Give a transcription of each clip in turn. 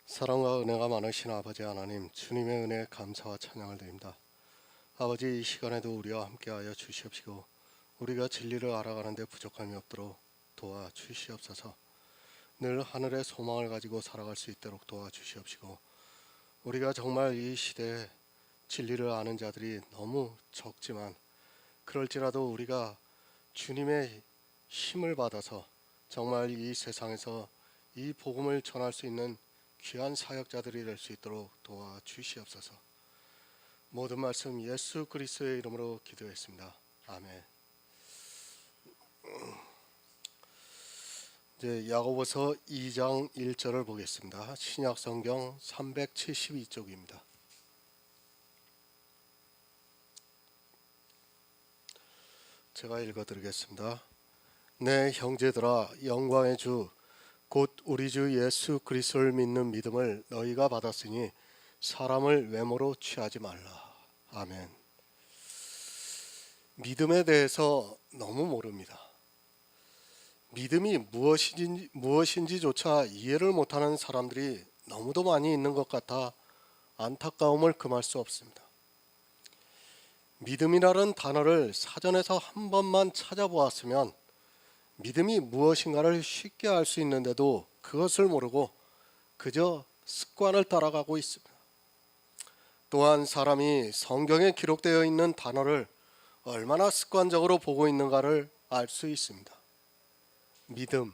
사랑과 은혜가 많으신 아버지 하나님, 주님의 은혜에 감사와 찬양을 드립니다. 아버지, 이 시간에도 우리와 함께하여 주시옵시고 우리가 진리를 알아가는 데 부족함이 없도록 도와주시옵소서. 늘 하늘의 소망을 가지고 살아갈 수 있도록 도와주시옵시고, 우리가 정말 이 시대에 진리를 아는 자들이 너무 적지만 그럴지라도 우리가 주님의 힘을 받아서 정말 이 세상에서 이 복음을 전할 수 있는 귀한 사역자들이 될 수 있도록 도와주시옵소서. 모든 말씀 예수 그리스도의 이름으로 기도했습니다. 아멘. 이제 야고보서 2장 1절을 보겠습니다. 신약 성경 372쪽입니다. 제가 읽어드리겠습니다. 내 형제들아, 영광의 주 곧 우리 주 예수 그리스도를 믿는 믿음을 너희가 받았으니 사람을 외모로 취하지 말라. 아멘. 믿음에 대해서 너무 모릅니다. 믿음이 무엇인지조차 이해를 못하는 사람들이 너무도 많이 있는 것 같아 안타까움을 금할 수 없습니다. 믿음이라는 단어를 사전에서 한 번만 찾아보았으면 믿음이 무엇인가를 쉽게 알 수 있는데도 그것을 모르고 그저 습관을 따라가고 있습니다. 또한 사람이 성경에 기록되어 있는 단어를 얼마나 습관적으로 보고 있는가를 알 수 있습니다. 믿음,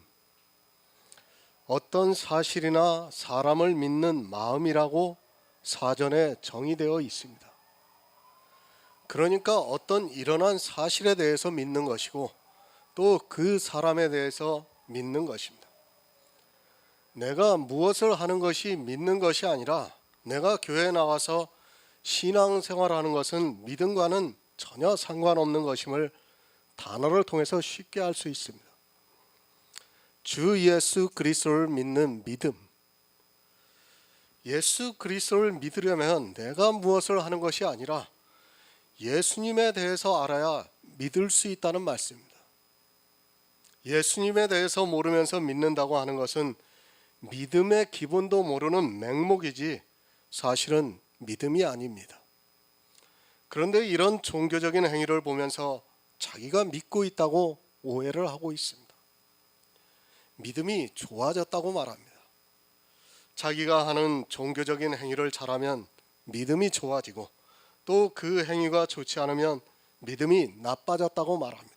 어떤 사실이나 사람을 믿는 마음이라고 사전에 정의되어 있습니다. 그러니까 어떤 일어난 사실에 대해서 믿는 것이고 또 그 사람에 대해서 믿는 것입니다. 내가 무엇을 하는 것이 믿는 것이 아니라 내가 교회에 나가서 신앙생활하는 것은 믿음과는 전혀 상관없는 것임을 단어를 통해서 쉽게 알 수 있습니다. 주 예수 그리스도를 믿는 믿음. 예수 그리스도를 믿으려면 내가 무엇을 하는 것이 아니라 예수님에 대해서 알아야 믿을 수 있다는 말씀입니다. 예수님에 대해서 모르면서 믿는다고 하는 것은 믿음의 기본도 모르는 맹목이지 사실은 믿음이 아닙니다. 그런데 이런 종교적인 행위를 보면서 자기가 믿고 있다고 오해를 하고 있습니다. 믿음이 좋아졌다고 말합니다. 자기가 하는 종교적인 행위를 잘하면 믿음이 좋아지고 또 그 행위가 좋지 않으면 믿음이 나빠졌다고 말합니다.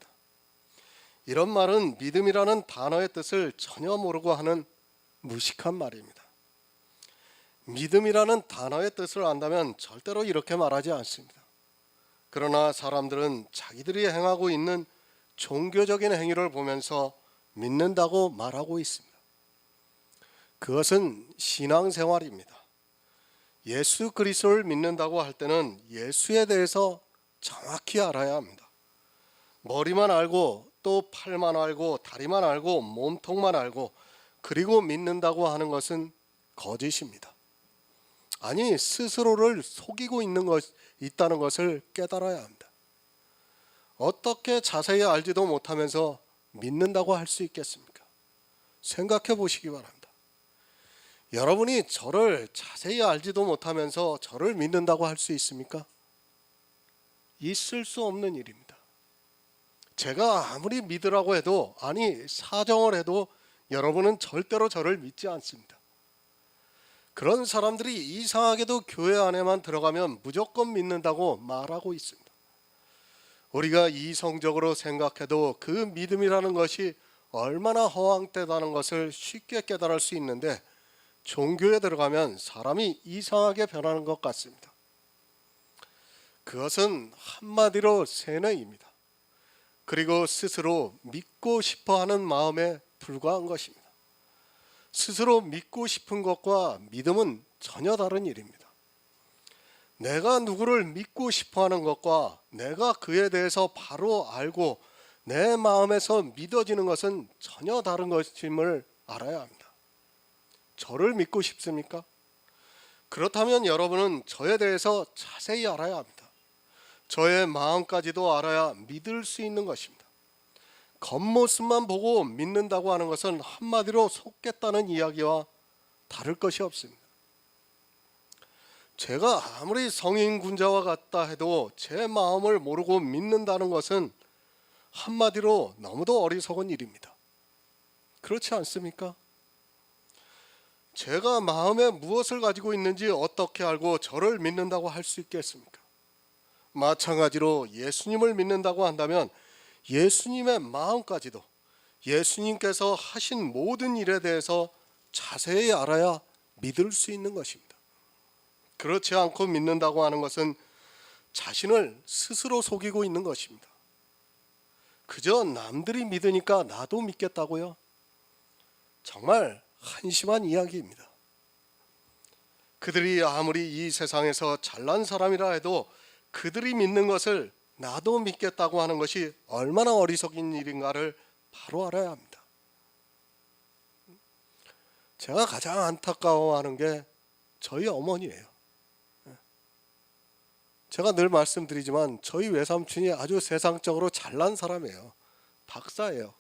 이런 말은 믿음이라는 단어의 뜻을 전혀 모르고 하는 무식한 말입니다. 믿음이라는 단어의 뜻을 안다면 절대로 이렇게 말하지 않습니다. 그러나 사람들은 자기들이 행하고 있는 종교적인 행위를 보면서 믿는다고 말하고 있습니다. 그것은 신앙생활입니다. 예수 그리스도를 믿는다고 할 때는 예수에 대해서 정확히 알아야 합니다. 머리만 알고 또 팔만 알고 다리만 알고 몸통만 알고 그리고 믿는다고 하는 것은 거짓입니다. 아니, 스스로를 속이고 있다는 것을 깨달아야 합니다. 어떻게 자세히 알지도 못하면서 믿는다고 할 수 있겠습니까? 생각해 보시기 바랍니다. 여러분이 저를 자세히 알지도 못하면서 저를 믿는다고 할 수 있습니까? 있을 수 없는 일입니다. 제가 아무리 믿으라고 해도, 아니 사정을 해도 여러분은 절대로 저를 믿지 않습니다. 그런 사람들이 이상하게도 교회 안에만 들어가면 무조건 믿는다고 말하고 있습니다. 우리가 이성적으로 생각해도 그 믿음이라는 것이 얼마나 허황되다는 것을 쉽게 깨달을 수 있는데 종교에 들어가면 사람이 이상하게 변하는 것 같습니다. 그것은 한마디로 세뇌입니다. 그리고 스스로 믿고 싶어하는 마음에 불과한 것입니다. 스스로 믿고 싶은 것과 믿음은 전혀 다른 일입니다. 내가 누구를 믿고 싶어하는 것과 내가 그에 대해서 바로 알고 내 마음에서 믿어지는 것은 전혀 다른 것임을 알아야 합니다. 저를 믿고 싶습니까? 그렇다면 여러분은 저에 대해서 자세히 알아야 합니다. 저의 마음까지도 알아야 믿을 수 있는 것입니다. 겉모습만 보고 믿는다고 하는 것은 한마디로 속겠다는 이야기와 다를 것이 없습니다. 제가 아무리 성인 군자와 같다 해도 제 마음을 모르고 믿는다는 것은 한마디로 너무도 어리석은 일입니다. 그렇지 않습니까? 제가 마음에 무엇을 가지고 있는지 어떻게 알고 저를 믿는다고 할 수 있겠습니까? 마찬가지로 예수님을 믿는다고 한다면 예수님의 마음까지도 예수님께서 하신 모든 일에 대해서 자세히 알아야 믿을 수 있는 것입니다. 그렇지 않고 믿는다고 하는 것은 자신을 스스로 속이고 있는 것입니다. 그저 남들이 믿으니까 나도 믿겠다고요? 정말 한심한 이야기입니다. 그들이 아무리 이 세상에서 잘난 사람이라 해도 그들이 믿는 것을 나도 믿겠다고 하는 것이 얼마나 어리석은 일인가를 바로 알아야 합니다. 제가 가장 안타까워하는 게 저희 어머니예요. 제가 늘 말씀드리지만 저희 외삼촌이 아주 세상적으로 잘난 사람이에요. 박사예요.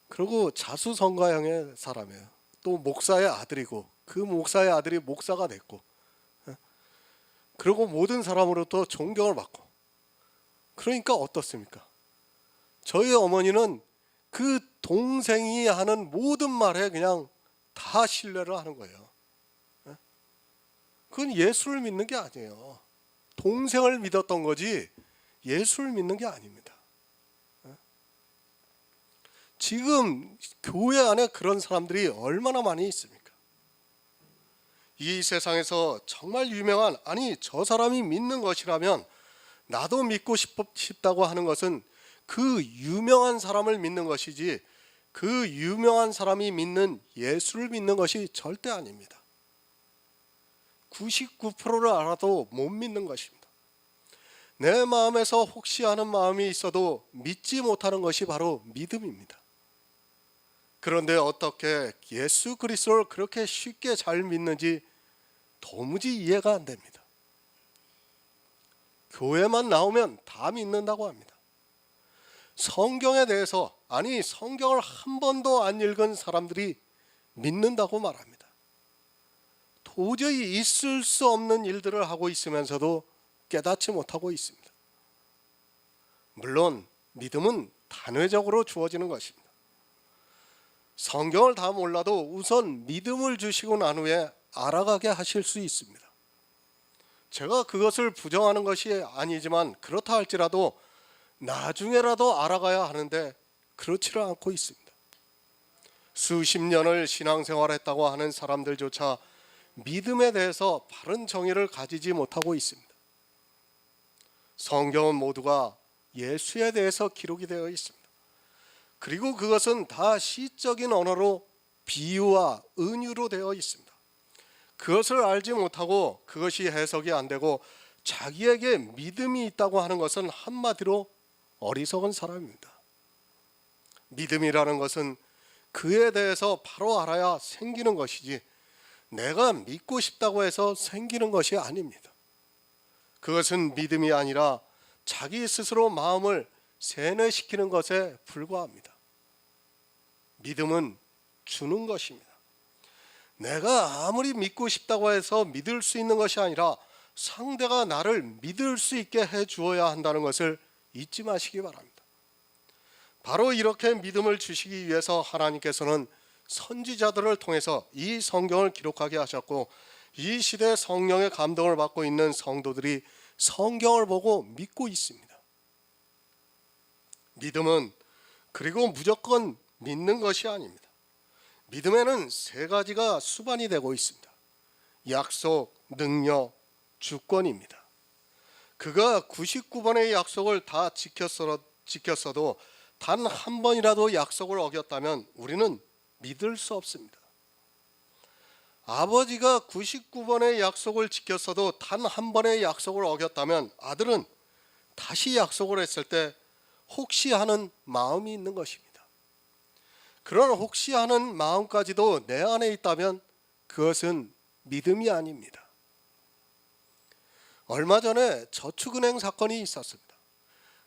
그리고 자수성가형의 사람이에요. 또 목사의 아들이고 그 목사의 아들이 목사가 됐고, 그리고 모든 사람으로부터 존경을 받고. 그러니까 어떻습니까? 저희 어머니는 그 동생이 하는 모든 말에 그냥 다 신뢰를 하는 거예요. 그건 예수를 믿는 게 아니에요. 동생을 믿었던 거지 예수를 믿는 게 아닙니다. 지금 교회 안에 그런 사람들이 얼마나 많이 있습니까? 이 세상에서 정말 유명한, 아니 저 사람이 믿는 것이라면 나도 믿고 싶다고 하는 것은 그 유명한 사람을 믿는 것이지 그 유명한 사람이 믿는 예수를 믿는 것이 절대 아닙니다. 99%를 알아도 못 믿는 것입니다. 내 마음에서 혹시 하는 마음이 있어도 믿지 못하는 것이 바로 믿음입니다. 그런데 어떻게 예수 그리스도를 그렇게 쉽게 잘 믿는지 도무지 이해가 안 됩니다. 교회만 나오면 다 믿는다고 합니다. 성경에 대해서, 아니 성경을 한 번도 안 읽은 사람들이 믿는다고 말합니다. 도저히 있을 수 없는 일들을 하고 있으면서도 깨닫지 못하고 있습니다. 물론 믿음은 단회적으로 주어지는 것입니다. 성경을 다 몰라도 우선 믿음을 주시고 난 후에 알아가게 하실 수 있습니다. 제가 그것을 부정하는 것이 아니지만 그렇다 할지라도 나중에라도 알아가야 하는데 그렇지를 않고 있습니다. 수십 년을 신앙생활했다고 하는 사람들조차 믿음에 대해서 바른 정의를 가지지 못하고 있습니다. 성경은 모두가 예수에 대해서 기록이 되어 있습니다. 그리고 그것은 다 시적인 언어로 비유와 은유로 되어 있습니다. 그것을 알지 못하고 그것이 해석이 안 되고 자기에게 믿음이 있다고 하는 것은 한마디로 어리석은 사람입니다. 믿음이라는 것은 그에 대해서 바로 알아야 생기는 것이지 내가 믿고 싶다고 해서 생기는 것이 아닙니다. 그것은 믿음이 아니라 자기 스스로 마음을 세뇌시키는 것에 불과합니다. 믿음은 주는 것입니다. 내가 아무리 믿고 싶다고 해서 믿을 수 있는 것이 아니라 상대가 나를 믿을 수 있게 해 주어야 한다는 것을 잊지 마시기 바랍니다. 바로 이렇게 믿음을 주시기 위해서 하나님께서는 선지자들을 통해서 이 성경을 기록하게 하셨고, 이 시대 성령의 감동을 받고 있는 성도들이 성경을 보고 믿고 있습니다. 믿음은 그리고 무조건 믿는 것이 아닙니다. 믿음에는 세 가지가 수반이 되고 있습니다. 약속, 능력, 주권입니다. 그가 99번의 약속을 다 지켰어도 단 한 번이라도 약속을 어겼다면 우리는 믿을 수 없습니다. 아버지가 99번의 약속을 지켰어도 단 한 번의 약속을 어겼다면 아들은 다시 약속을 했을 때 혹시 하는 마음이 있는 것입니다. 그런 혹시 하는 마음까지도 내 안에 있다면 그것은 믿음이 아닙니다. 얼마 전에 저축은행 사건이 있었습니다.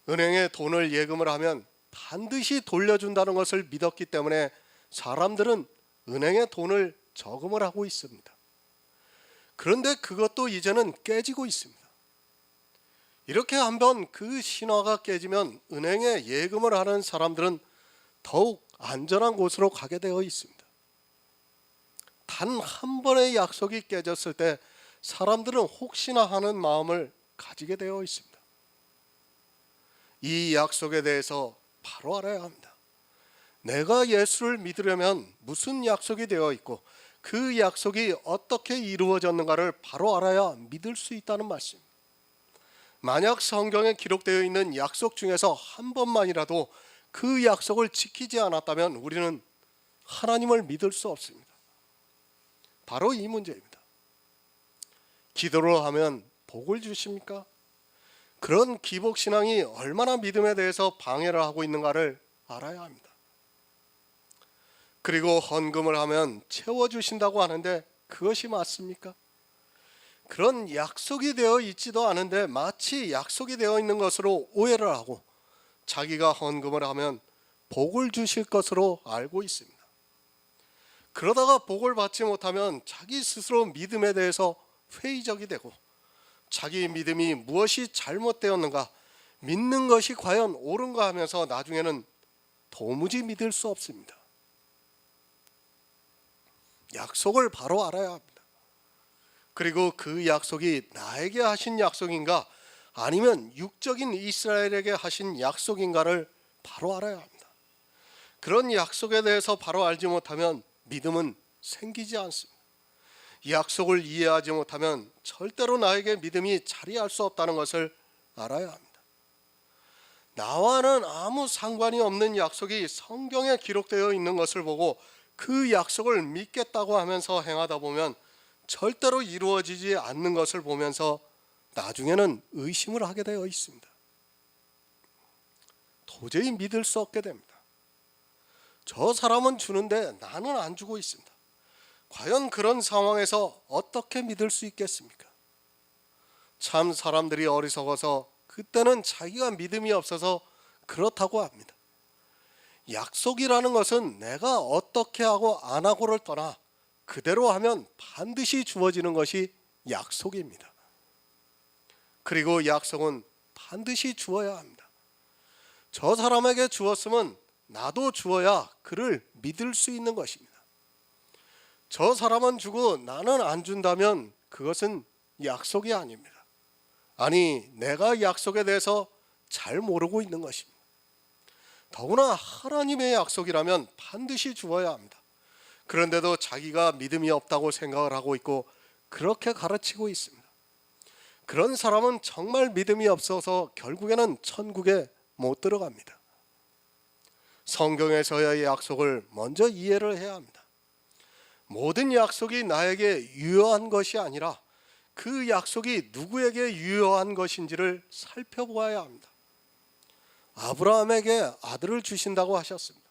은행에 돈을 예금을 하면 반드시 돌려준다는 것을 믿었기 때문에 사람들은 은행에 돈을 저금을 하고 있습니다. 그런데 그것도 이제는 깨지고 있습니다. 이렇게 한번 그 신화가 깨지면 은행에 예금을 하는 사람들은 더욱 안전한 곳으로 가게 되어 있습니다. 단 한 번의 약속이 깨졌을 때 사람들은 혹시나 하는 마음을 가지게 되어 있습니다. 이 약속에 대해서 바로 알아야 합니다. 내가 예수를 믿으려면 무슨 약속이 되어 있고 그 약속이 어떻게 이루어졌는가를 바로 알아야 믿을 수 있다는 말씀. 만약 성경에 기록되어 있는 약속 중에서 한 번만이라도 그 약속을 지키지 않았다면 우리는 하나님을 믿을 수 없습니다. 바로 이 문제입니다. 기도를 하면 복을 주십니까? 그런 기복신앙이 얼마나 믿음에 대해서 방해를 하고 있는가를 알아야 합니다. 그리고 헌금을 하면 채워주신다고 하는데 그것이 맞습니까? 그런 약속이 되어 있지도 않은데 마치 약속이 되어 있는 것으로 오해를 하고 자기가 헌금을 하면 복을 주실 것으로 알고 있습니다. 그러다가 복을 받지 못하면 자기 스스로 믿음에 대해서 회의적이 되고 자기 믿음이 무엇이 잘못되었는가, 믿는 것이 과연 옳은가 하면서 나중에는 도무지 믿을 수 없습니다. 약속을 바로 알아야 합니다. 그리고 그 약속이 나에게 하신 약속인가 아니면 육적인 이스라엘에게 하신 약속인가를 바로 알아야 합니다. 그런 약속에 대해서 바로 알지 못하면 믿음은 생기지 않습니다. 약속을 이해하지 못하면 절대로 나에게 믿음이 자리할 수 없다는 것을 알아야 합니다. 나와는 아무 상관이 없는 약속이 성경에 기록되어 있는 것을 보고 그 약속을 믿겠다고 하면서 행하다 보면 절대로 이루어지지 않는 것을 보면서 나중에는 의심을 하게 되어 있습니다. 도저히 믿을 수 없게 됩니다. 저 사람은 주는데 나는 안 주고 있습니다. 과연 그런 상황에서 어떻게 믿을 수 있겠습니까? 참 사람들이 어리석어서 그때는 자기가 믿음이 없어서 그렇다고 합니다. 약속이라는 것은 내가 어떻게 하고 안 하고를 떠나 그대로 하면 반드시 주어지는 것이 약속입니다. 그리고 약속은 반드시 주어야 합니다. 저 사람에게 주었으면 나도 주어야 그를 믿을 수 있는 것입니다. 저 사람은 주고 나는 안 준다면 그것은 약속이 아닙니다. 아니, 내가 약속에 대해서 잘 모르고 있는 것입니다. 더구나 하나님의 약속이라면 반드시 주어야 합니다. 그런데도 자기가 믿음이 없다고 생각을 하고 있고 그렇게 가르치고 있습니다. 그런 사람은 정말 믿음이 없어서 결국에는 천국에 못 들어갑니다. 성경에서의 약속을 먼저 이해를 해야 합니다. 모든 약속이 나에게 유효한 것이 아니라 그 약속이 누구에게 유효한 것인지를 살펴보아야 합니다. 아브라함에게 아들을 주신다고 하셨습니다.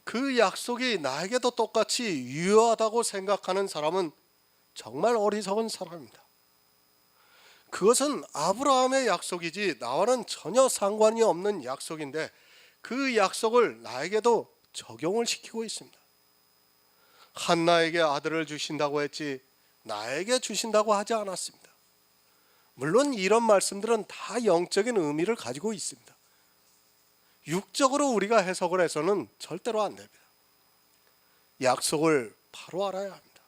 그 약속이 나에게도 똑같이 유효하다고 생각하는 사람은 정말 어리석은 사람입니다. 그것은 아브라함의 약속이지 나와는 전혀 상관이 없는 약속인데 그 약속을 나에게도 적용을 시키고 있습니다. 한나에게 아들을 주신다고 했지 나에게 주신다고 하지 않았습니다. 물론 이런 말씀들은 다 영적인 의미를 가지고 있습니다. 육적으로 우리가 해석을 해서는 절대로 안 됩니다. 약속을 바로 알아야 합니다.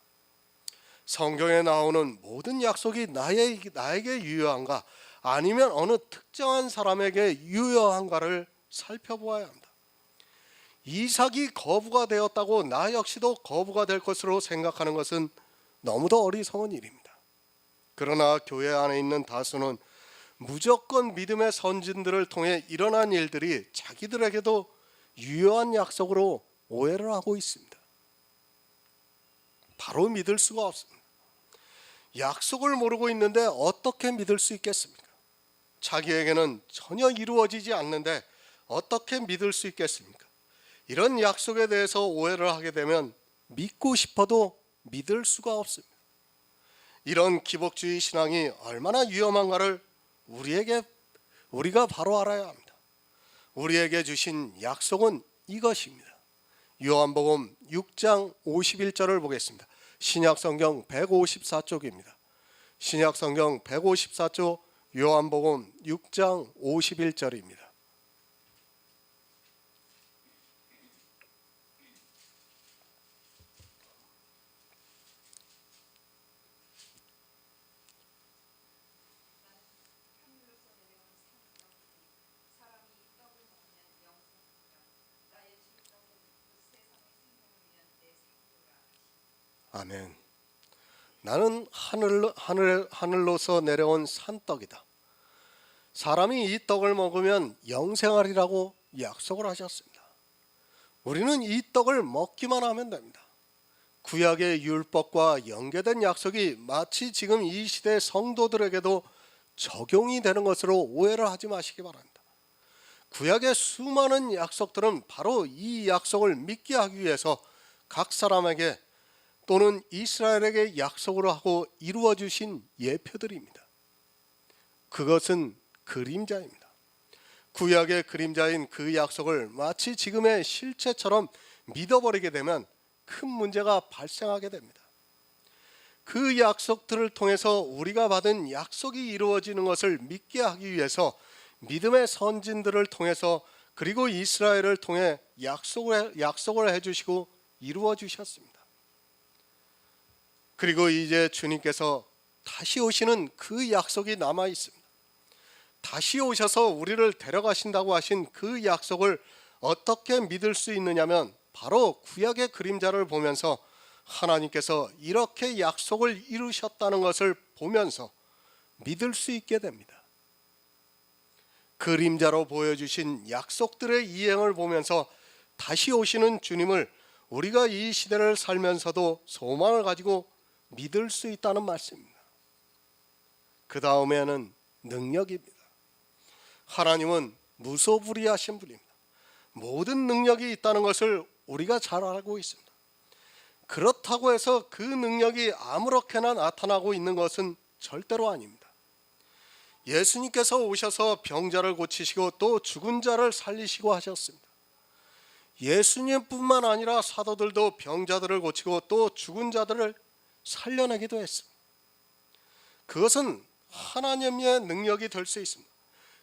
성경에 나오는 모든 약속이 나에게 유효한가 아니면 어느 특정한 사람에게 유효한가를 살펴보아야 합니다. 이삭이 거부가 되었다고 나 역시도 거부가 될 것으로 생각하는 것은 너무도 어리석은 일입니다. 그러나 교회 안에 있는 다수는 무조건 믿음의 선진들을 통해 일어난 일들이 자기들에게도 유효한 약속으로 오해를 하고 있습니다. 바로 믿을 수가 없습니다. 약속을 모르고 있는데 어떻게 믿을 수 있겠습니까? 자기에게는 전혀 이루어지지 않는데 어떻게 믿을 수 있겠습니까? 이런 약속에 대해서 오해를 하게 되면 믿고 싶어도 믿을 수가 없습니다. 이런 기복주의 신앙이 얼마나 위험한가를 우리가 바로 알아야 합니다. 우리에게 주신 약속은 이것입니다. 요한복음 6장 51절을 보겠습니다. 신약성경 154쪽입니다. 신약성경 154쪽 요한복음 6장 51절입니다. 아멘. 나는 하늘로서 내려온 산떡이다. 사람이 이 떡을 먹으면 영생하리라고 약속을 하셨습니다. 우리는 이 떡을 먹기만 하면 됩니다. 구약의 율법과 연계된 약속이 마치 지금 이 시대 성도들에게도 적용이 되는 것으로 오해를 하지 마시기 바랍니다. 구약의 수많은 약속들은 바로 이 약속을 믿게 하기 위해서 각 사람에게 또는 이스라엘에게 약속으로 하고 이루어 주신 예표들입니다. 그것은 그림자입니다. 구약의 그림자인 그 약속을 마치 지금의 실체처럼 믿어버리게 되면 큰 문제가 발생하게 됩니다. 그 약속들을 통해서 우리가 받은 약속이 이루어지는 것을 믿게 하기 위해서 믿음의 선진들을 통해서 그리고 이스라엘을 통해 약속을 해주시고 이루어 주셨습니다. 그리고 이제 주님께서 다시 오시는 그 약속이 남아 있습니다. 다시 오셔서 우리를 데려가신다고 하신 그 약속을 어떻게 믿을 수 있느냐면 바로 구약의 그림자를 보면서 하나님께서 이렇게 약속을 이루셨다는 것을 보면서 믿을 수 있게 됩니다. 그림자로 보여주신 약속들의 이행을 보면서 다시 오시는 주님을 우리가 이 시대를 살면서도 소망을 가지고 믿을 수 있다는 말씀입니다. 그 다음에는 능력입니다. 하나님은 무소불위하신 분입니다. 모든 능력이 있다는 것을 우리가 잘 알고 있습니다. 그렇다고 해서 그 능력이 아무렇게나 나타나고 있는 것은 절대로 아닙니다. 예수님께서 오셔서 병자를 고치시고 또 죽은 자를 살리시고 하셨습니다. 예수님뿐만 아니라 사도들도 병자들을 고치고 또 죽은 자들을 살려내기도 했습니다. 그것은 하나님의 능력이 될 수 있습니다.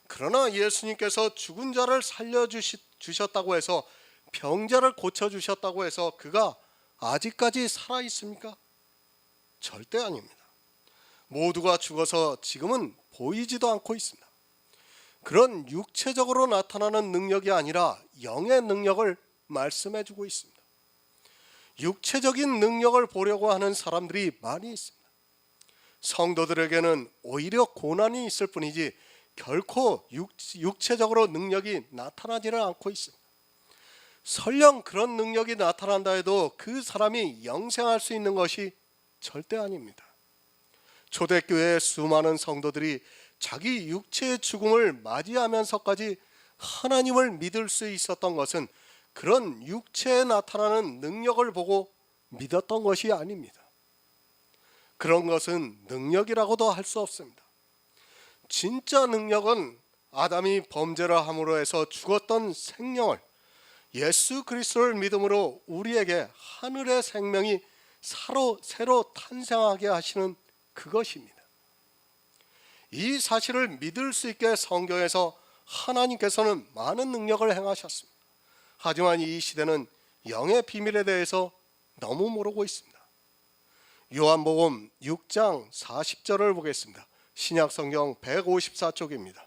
그러나 예수님께서 죽은 자를 살려주셨다고 해서 병자를 고쳐주셨다고 해서 그가 아직까지 살아있습니까? 절대 아닙니다. 모두가 죽어서 지금은 보이지도 않고 있습니다. 그런 육체적으로 나타나는 능력이 아니라 영의 능력을 말씀해주고 있습니다. 육체적인 능력을 보려고 하는 사람들이 많이 있습니다. 성도들에게는 오히려 고난이 있을 뿐이지 결코 육체적으로 능력이 나타나지는 않고 있습니다. 설령 그런 능력이 나타난다 해도 그 사람이 영생할 수 있는 것이 절대 아닙니다. 초대교회의 수많은 성도들이 자기 육체의 죽음을 맞이하면서까지 하나님을 믿을 수 있었던 것은 그런 육체에 나타나는 능력을 보고 믿었던 것이 아닙니다. 그런 것은 능력이라고도 할 수 없습니다. 진짜 능력은 아담이 범죄를 함으로 해서 죽었던 생명을 예수 그리스도를 믿음으로 우리에게 하늘의 생명이 새로 탄생하게 하시는 그것입니다. 이 사실을 믿을 수 있게 성경에서 하나님께서는 많은 능력을 행하셨습니다. 하지만 이 시대는 영의 비밀에 대해서 너무 모르고 있습니다. 요한복음 6장 40절을 보겠습니다. 신약성경 154쪽입니다.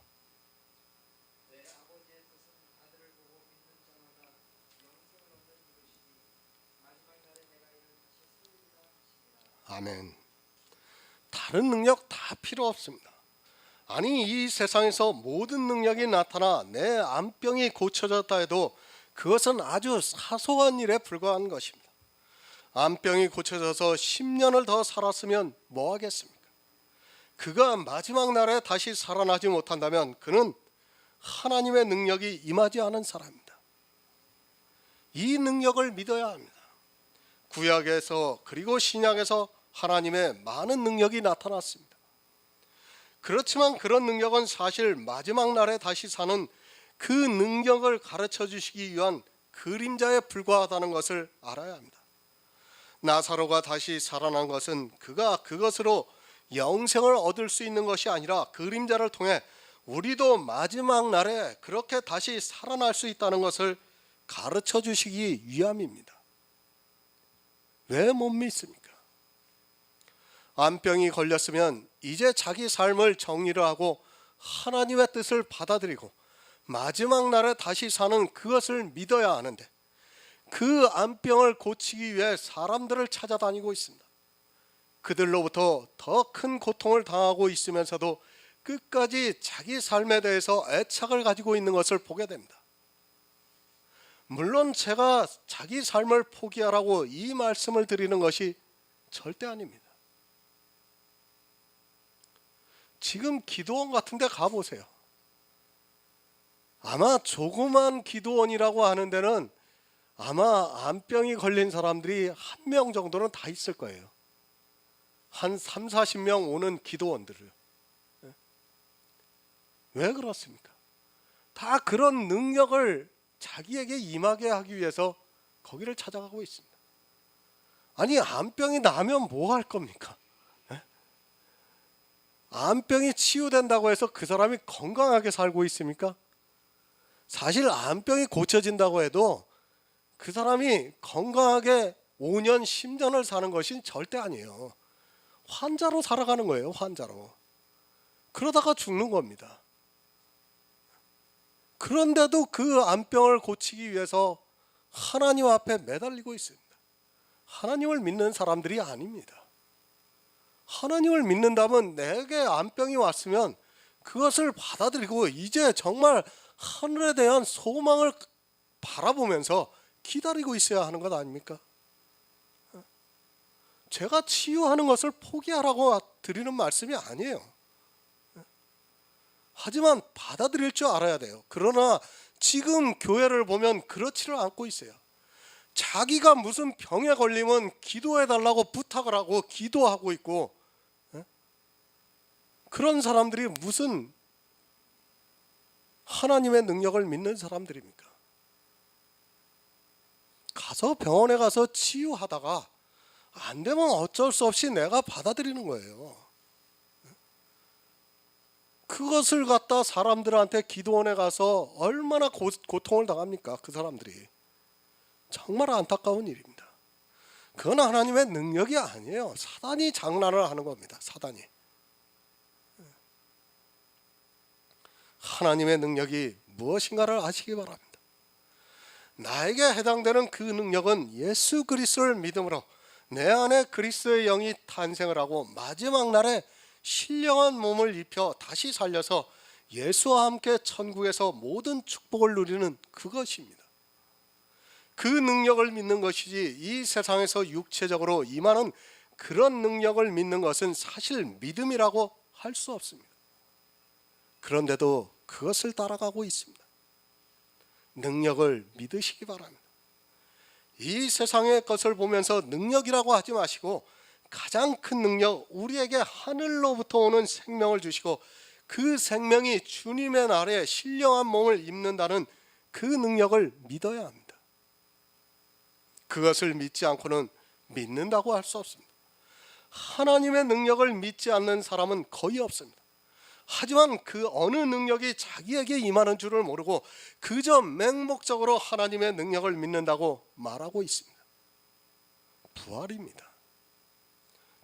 아멘. 다른 능력 다 필요 없습니다. 아니 이 세상에서 모든 능력이 나타나 내 암병이 고쳐졌다 해도 그것은 아주 사소한 일에 불과한 것입니다. 암병이 고쳐져서 10년을 더 살았으면 뭐 하겠습니까? 그가 마지막 날에 다시 살아나지 못한다면 그는 하나님의 능력이 임하지 않은 사람입니다. 이 능력을 믿어야 합니다. 구약에서 그리고 신약에서 하나님의 많은 능력이 나타났습니다. 그렇지만 그런 능력은 사실 마지막 날에 다시 사는 그 능력을 가르쳐 주시기 위한 그림자에 불과하다는 것을 알아야 합니다. 나사로가 다시 살아난 것은 그가 그것으로 영생을 얻을 수 있는 것이 아니라 그림자를 통해 우리도 마지막 날에 그렇게 다시 살아날 수 있다는 것을 가르쳐 주시기 위함입니다. 왜 못 믿습니까? 암병이 걸렸으면 이제 자기 삶을 정리를 하고 하나님의 뜻을 받아들이고 마지막 날에 다시 사는 그것을 믿어야 하는데, 그 암병을 고치기 위해 사람들을 찾아다니고 있습니다. 그들로부터 더 큰 고통을 당하고 있으면서도 끝까지 자기 삶에 대해서 애착을 가지고 있는 것을 보게 됩니다. 물론 제가 자기 삶을 포기하라고 이 말씀을 드리는 것이 절대 아닙니다. 지금 기도원 같은 데 가보세요. 아마 조그만 기도원이라고 하는 데는 아마 암병이 걸린 사람들이 1명 정도는 다 있을 거예요. 한 3, 40명 오는 기도원들을. 왜 그렇습니까? 다 그런 능력을 자기에게 임하게 하기 위해서 거기를 찾아가고 있습니다. 아니, 암병이 나면 뭐 할 겁니까? 암병이 치유된다고 해서 그 사람이 건강하게 살고 있습니까? 사실 암병이 고쳐진다고 해도 그 사람이 건강하게 5년, 10년을 사는 것이 절대 아니에요. 환자로 살아가는 거예요, 환자로. 그러다가 죽는 겁니다. 그런데도 그 암병을 고치기 위해서 하나님 앞에 매달리고 있습니다. 하나님을 믿는 사람들이 아닙니다. 하나님을 믿는다면 내게 암병이 왔으면 그것을 받아들이고 이제 정말 하늘에 대한 소망을 바라보면서 기다리고 있어야 하는 것 아닙니까? 제가 치유하는 것을 포기하라고 드리는 말씀이 아니에요. 하지만 받아들일 줄 알아야 돼요. 그러나 지금 교회를 보면 그렇지를 않고 있어요. 자기가 무슨 병에 걸리면 기도해달라고 부탁을 하고 기도하고 있고, 그런 사람들이 무슨 하나님의 능력을 믿는 사람들입니까? 가서 병원에 가서 치유하다가 안 되면 어쩔 수 없이 내가 받아들이는 거예요. 그것을 갖다 사람들한테 기도원에 가서 얼마나 고통을 당합니까? 그 사람들이. 정말 안타까운 일입니다. 그건 하나님의 능력이 아니에요. 사단이 장난을 하는 겁니다. 사단이. 하나님의 능력이 무엇인가를 아시기 바랍니다. 나에게 해당되는 그 능력은 예수 그리스도를 믿음으로 내 안에 그리스도의 영이 탄생을 하고 마지막 날에 신령한 몸을 입혀 다시 살려서 예수와 함께 천국에서 모든 축복을 누리는 그것입니다. 그 능력을 믿는 것이지 이 세상에서 육체적으로 임하는 그런 능력을 믿는 것은 사실 믿음이라고 할 수 없습니다. 그런데도 그것을 따라가고 있습니다. 능력을 믿으시기 바랍니다. 이 세상의 것을 보면서 능력이라고 하지 마시고 가장 큰 능력, 우리에게 하늘로부터 오는 생명을 주시고 그 생명이 주님의 날에 신령한 몸을 입는다는 그 능력을 믿어야 합니다. 그것을 믿지 않고는 믿는다고 할 수 없습니다. 하나님의 능력을 믿지 않는 사람은 거의 없습니다. 하지만 그 어느 능력이 자기에게 임하는 줄을 모르고 그저 맹목적으로 하나님의 능력을 믿는다고 말하고 있습니다. 부활입니다.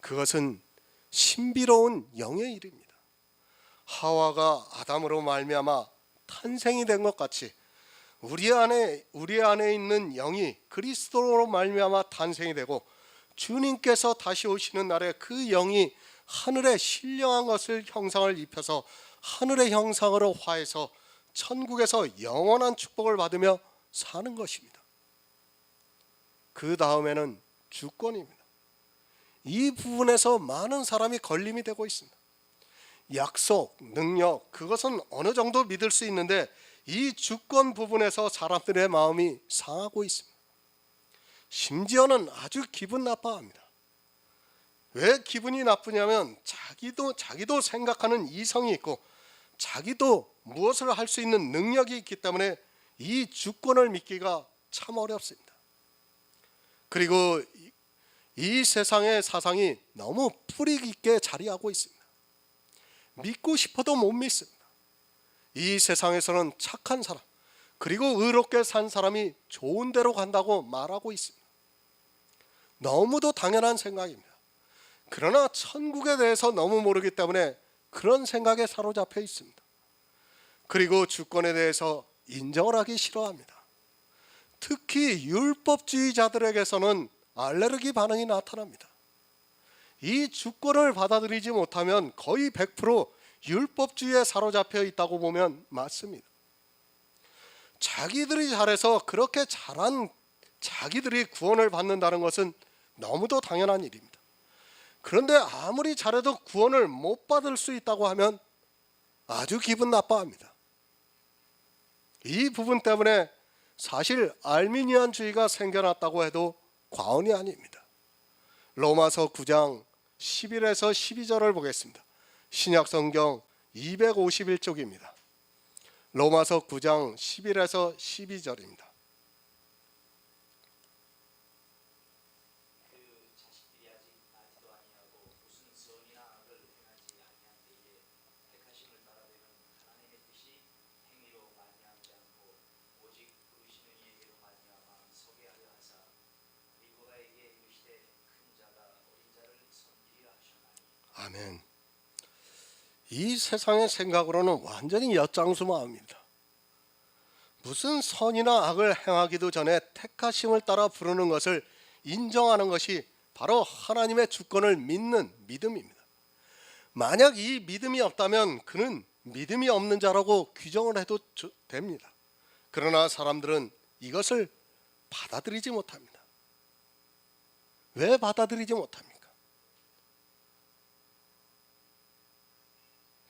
그것은 신비로운 영의 일입니다. 하와가 아담으로 말미암아 탄생이 된 것 같이 우리 안에 있는 영이 그리스도로 말미암아 탄생이 되고 주님께서 다시 오시는 날에 그 영이 하늘의 신령한 것을 형상을 입혀서 하늘의 형상으로 화해서 천국에서 영원한 축복을 받으며 사는 것입니다. 그 다음에는 주권입니다. 이 부분에서 많은 사람이 걸림이 되고 있습니다. 약속, 능력, 그것은 어느 정도 믿을 수 있는데 이 주권 부분에서 사람들의 마음이 상하고 있습니다. 심지어는 아주 기분 나빠합니다. 왜 기분이 나쁘냐면 자기도 생각하는 이성이 있고 자기도 무엇을 할 수 있는 능력이 있기 때문에 이 주권을 믿기가 참 어렵습니다. 그리고 이 세상의 사상이 너무 뿌리 깊게 자리하고 있습니다. 믿고 싶어도 못 믿습니다. 이 세상에서는 착한 사람, 그리고 의롭게 산 사람이 좋은 데로 간다고 말하고 있습니다. 너무도 당연한 생각입니다. 그러나 천국에 대해서 너무 모르기 때문에 그런 생각에 사로잡혀 있습니다. 그리고 주권에 대해서 인정을 하기 싫어합니다. 특히 율법주의자들에게서는 알레르기 반응이 나타납니다. 이 주권을 받아들이지 못하면 거의 100% 율법주의에 사로잡혀 있다고 보면 맞습니다. 자기들이 잘해서 그렇게 잘한 자기들이 구원을 받는다는 것은 너무도 당연한 일입니다. 그런데 아무리 잘해도 구원을 못 받을 수 있다고 하면 아주 기분 나빠합니다. 이 부분 때문에 사실 알미니안주의가 생겨났다고 해도 과언이 아닙니다. 로마서 9장 11에서 12절을 보겠습니다. 신약성경 251쪽입니다. 로마서 9장 11에서 12절입니다. 아멘. 이 세상의 생각으로는 완전히 엿장수마음입니다. 무슨 선이나 악을 행하기도 전에 택하심을 따라 부르는 것을 인정하는 것이 바로 하나님의 주권을 믿는 믿음입니다. 만약 이 믿음이 없다면 그는 믿음이 없는 자라고 규정을 해도 됩니다. 그러나 사람들은 이것을 받아들이지 못합니다. 왜 받아들이지 못합니까?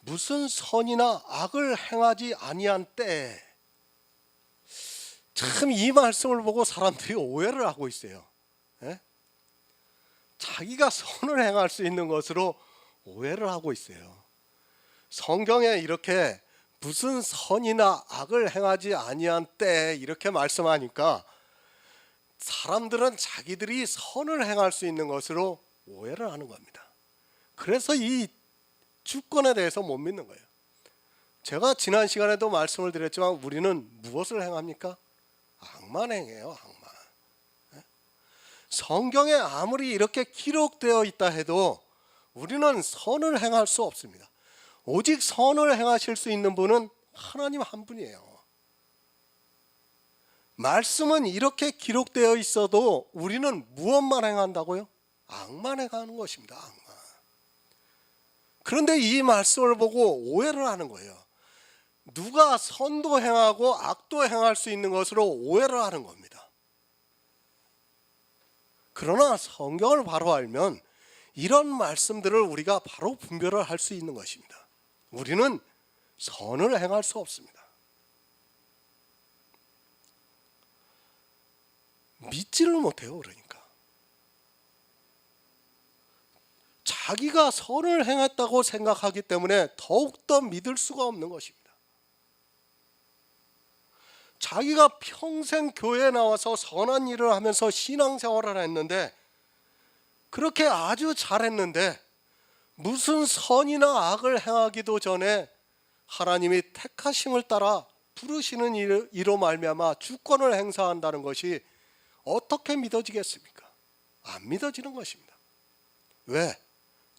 무슨 선이나 악을 행하지 아니한 때에, 참 이 말씀을 보고 사람들이 오해를 하고 있어요. 예? 자기가 선을 행할 수 있는 것으로 오해를 하고 있어요. 성경에 이렇게 무슨 선이나 악을 행하지 아니한 때에 이렇게 말씀하니까 사람들은 자기들이 선을 행할 수 있는 것으로 오해를 하는 겁니다. 그래서 이 주권에 대해서 못 믿는 거예요. 제가 지난 시간에도 말씀을 드렸지만 우리는 무엇을 행합니까? 악만 행해요. 악만. 성경에 아무리 이렇게 기록되어 있다 해도 우리는 선을 행할 수 없습니다. 오직 선을 행하실 수 있는 분은 하나님 한 분이에요. 말씀은 이렇게 기록되어 있어도 우리는 무엇만 행한다고요? 악만 행하는 것입니다. 악만. 그런데 이 말씀을 보고 오해를 하는 거예요. 누가 선도 행하고 악도 행할 수 있는 것으로 오해를 하는 겁니다. 그러나 성경을 바로 알면 이런 말씀들을 우리가 바로 분별을 할 수 있는 것입니다. 우리는 선을 행할 수 없습니다. 믿지를 못해요. 그러니까 자기가 선을 행했다고 생각하기 때문에 더욱더 믿을 수가 없는 것입니다. 자기가 평생 교회에 나와서 선한 일을 하면서 신앙생활을 했는데, 그렇게 아주 잘했는데 무슨 선이나 악을 행하기도 전에 하나님이 택하심을 따라 부르시는 이로 말미암아 주권을 행사한다는 것이 어떻게 믿어지겠습니까? 안 믿어지는 것입니다. 왜?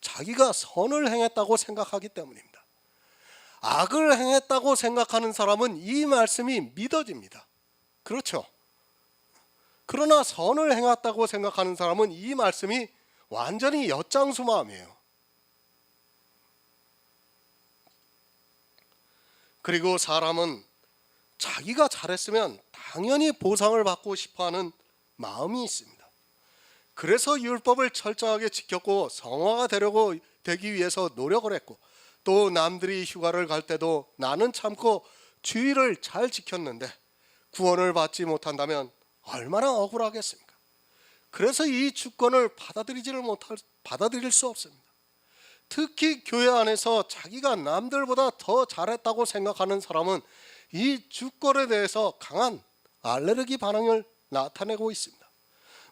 자기가 선을 행했다고 생각하기 때문입니다. 악을 행했다고 생각하는 사람은 이 말씀이 믿어집니다. 그렇죠? 그러나 선을 행했다고 생각하는 사람은 이 말씀이 완전히 엿장수 마음이에요. 그리고 사람은 자기가 잘했으면 당연히 보상을 받고 싶어하는 마음이 있습니다. 그래서 율법을 철저하게 지켰고 성화가 되기 위해서 노력을 했고, 또 남들이 휴가를 갈 때도 나는 참고 주의를 잘 지켰는데 구원을 받지 못한다면 얼마나 억울하겠습니까? 그래서 이 주권을 받아들일 수 없습니다. 특히 교회 안에서 자기가 남들보다 더 잘했다고 생각하는 사람은 이 주권에 대해서 강한 알레르기 반응을 나타내고 있습니다.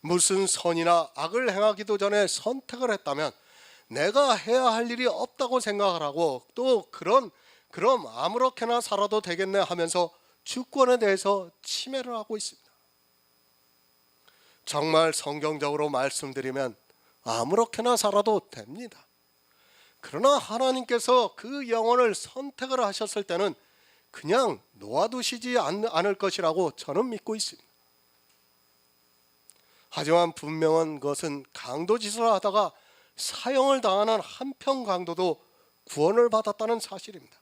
무슨 선이나 악을 행하기도 전에 선택을 했다면 내가 해야 할 일이 없다고 생각을 하고 또 그럼 아무렇게나 살아도 되겠네 하면서 주권에 대해서 침해를 하고 있습니다. 정말 성경적으로 말씀드리면 아무렇게나 살아도 됩니다. 그러나 하나님께서 그 영혼을 선택을 하셨을 때는 그냥 놓아두시지 않을 것이라고 저는 믿고 있습니다. 하지만 분명한 것은 강도짓을 하다가 사형을 당하는 한평 강도도 구원을 받았다는 사실입니다.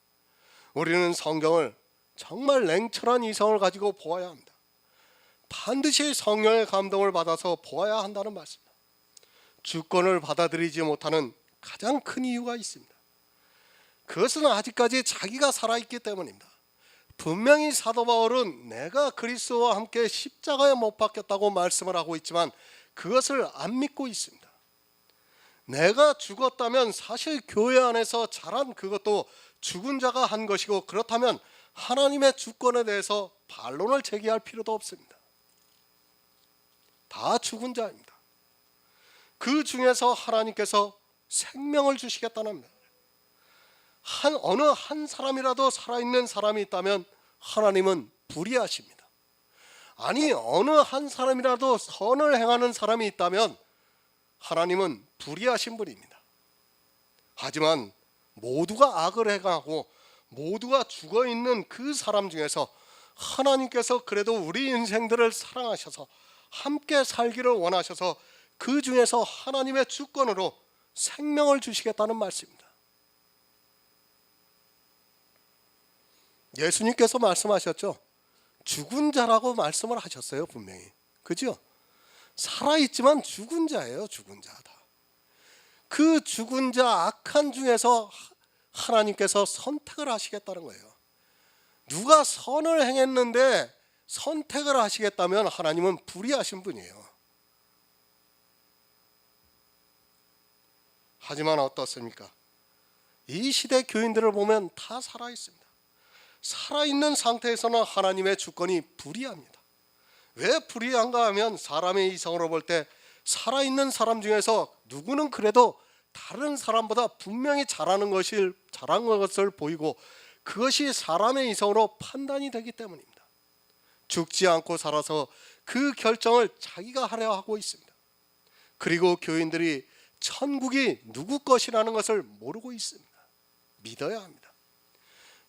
우리는 성경을 정말 냉철한 이성을 가지고 보아야 합니다. 반드시 성령의 감동을 받아서 보아야 한다는 말씀입니다. 주권을 받아들이지 못하는 가장 큰 이유가 있습니다. 그것은 아직까지 자기가 살아있기 때문입니다. 분명히 사도 바울은 내가 그리스도와 함께 십자가에 못 박혔다고 말씀을 하고 있지만 그것을 안 믿고 있습니다. 내가 죽었다면 사실 교회 안에서 자란 그것도 죽은 자가 한 것이고 그렇다면 하나님의 주권에 대해서 반론을 제기할 필요도 없습니다. 다 죽은 자입니다. 그 중에서 하나님께서 생명을 주시겠다는 말. 어느 한 사람이라도 살아있는 사람이 있다면 하나님은 불의하십니다. 아니 어느 한 사람이라도 선을 행하는 사람이 있다면 하나님은 불의하신 분입니다. 하지만 모두가 악을 행하고 모두가 죽어있는 그 사람 중에서 하나님께서 그래도 우리 인생들을 사랑하셔서 함께 살기를 원하셔서 그 중에서 하나님의 주권으로 생명을 주시겠다는 말씀입니다. 예수님께서 말씀하셨죠. 죽은 자라고 말씀을 하셨어요. 분명히. 그죠? 살아있지만 죽은 자예요. 죽은 자다. 그 죽은 자 악한 중에서 하나님께서 선택을 하시겠다는 거예요. 누가 선을 행했는데 선택을 하시겠다면 하나님은 불의하신 분이에요. 하지만 어떻습니까? 이 시대 교인들을 보면 다 살아있습니다. 살아있는 상태에서는 하나님의 주권이 불의합니다. 왜 불의한가 하면 사람의 이성으로 볼 때 살아있는 사람 중에서 누구는 그래도 다른 사람보다 분명히 잘한 것을 보이고 그것이 사람의 이성으로 판단이 되기 때문입니다. 죽지 않고 살아서 그 결정을 자기가 하려 하고 있습니다. 그리고 교인들이 천국이 누구 것이라는 것을 모르고 있습니다. 믿어야 합니다.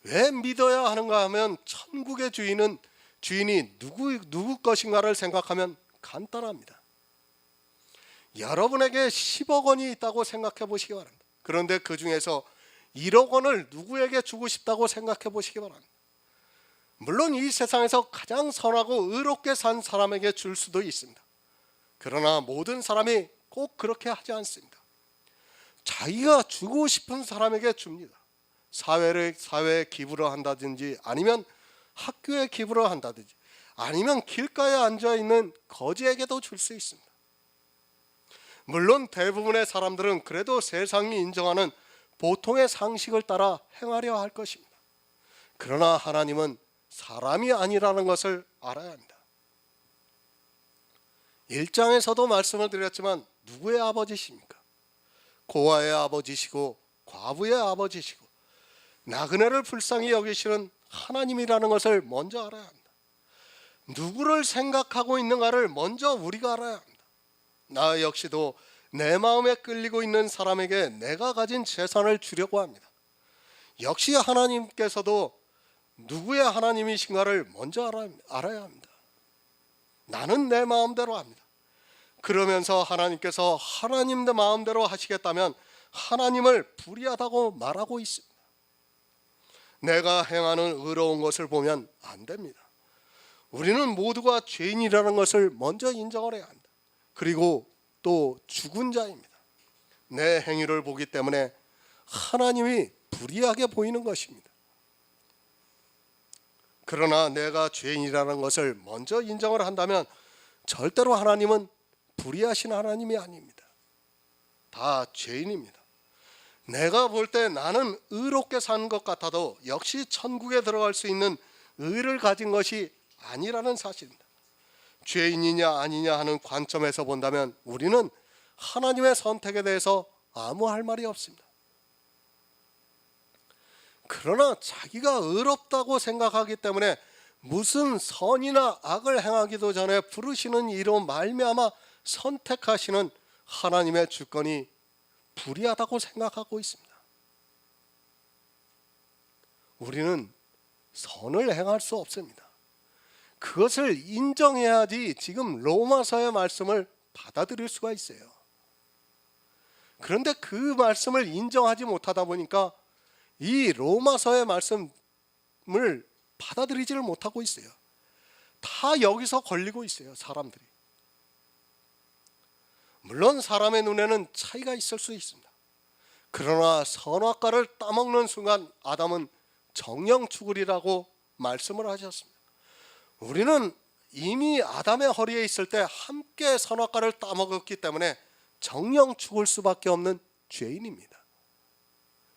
왜 믿어야 하는가 하면 천국의 주인이 누구 것인가를 생각하면 간단합니다. 여러분에게 10억 원이 있다고 생각해 보시기 바랍니다. 그런데 그 중에서 1억 원을 누구에게 주고 싶다고 생각해 보시기 바랍니다. 물론 이 세상에서 가장 선하고 의롭게 산 사람에게 줄 수도 있습니다. 그러나 모든 사람이 꼭 그렇게 하지 않습니다. 자기가 주고 싶은 사람에게 줍니다. 사회에 기부를 한다든지 아니면 학교에 기부를 한다든지 아니면 길가에 앉아있는 거지에게도 줄 수 있습니다. 물론 대부분의 사람들은 그래도 세상이 인정하는 보통의 상식을 따라 행하려 할 것입니다. 그러나 하나님은 사람이 아니라는 것을 알아야 합니다. 1장에서도 말씀을 드렸지만 누구의 아버지십니까? 고아의 아버지시고 과부의 아버지시고 나그네를 불쌍히 여기시는 하나님이라는 것을 먼저 알아야 합니다. 누구를 생각하고 있는가를 먼저 우리가 알아야 합니다. 나 역시도 내 마음에 끌리고 있는 사람에게 내가 가진 재산을 주려고 합니다. 역시 하나님께서도 누구의 하나님이신가를 먼저 알아야 합니다. 나는 내 마음대로 합니다. 그러면서 하나님께서 하나님의 마음대로 하시겠다면 하나님을 불의하다고 말하고 있습니다. 내가 행하는 의로운 것을 보면 안 됩니다. 우리는 모두가 죄인이라는 것을 먼저 인정을 해야 합니다. 그리고 또 죽은 자입니다. 내 행위를 보기 때문에 하나님이 불의하게 보이는 것입니다. 그러나 내가 죄인이라는 것을 먼저 인정을 한다면 절대로 하나님은 불의하신 하나님이 아닙니다. 다 죄인입니다. 내가 볼 때 나는 의롭게 사는 것 같아도 역시 천국에 들어갈 수 있는 의를 가진 것이 아니라는 사실입니다. 죄인이냐 아니냐 하는 관점에서 본다면 우리는 하나님의 선택에 대해서 아무 할 말이 없습니다. 그러나 자기가 의롭다고 생각하기 때문에 무슨 선이나 악을 행하기도 전에 부르시는 이로 말미암아 선택하시는 하나님의 주권이 불의하다고 생각하고 있습니다. 우리는 선을 행할 수 없습니다. 그것을 인정해야지 지금 로마서의 말씀을 받아들일 수가 있어요. 그런데 그 말씀을 인정하지 못하다 보니까 이 로마서의 말씀을 받아들이지를 못하고 있어요. 다 여기서 걸리고 있어요, 사람들이. 물론 사람의 눈에는 차이가 있을 수 있습니다. 그러나 선악과를 따먹는 순간 아담은 정령 죽으리라고 말씀을 하셨습니다. 우리는 이미 아담의 허리에 있을 때 함께 선악과를 따먹었기 때문에 정령 죽을 수밖에 없는 죄인입니다.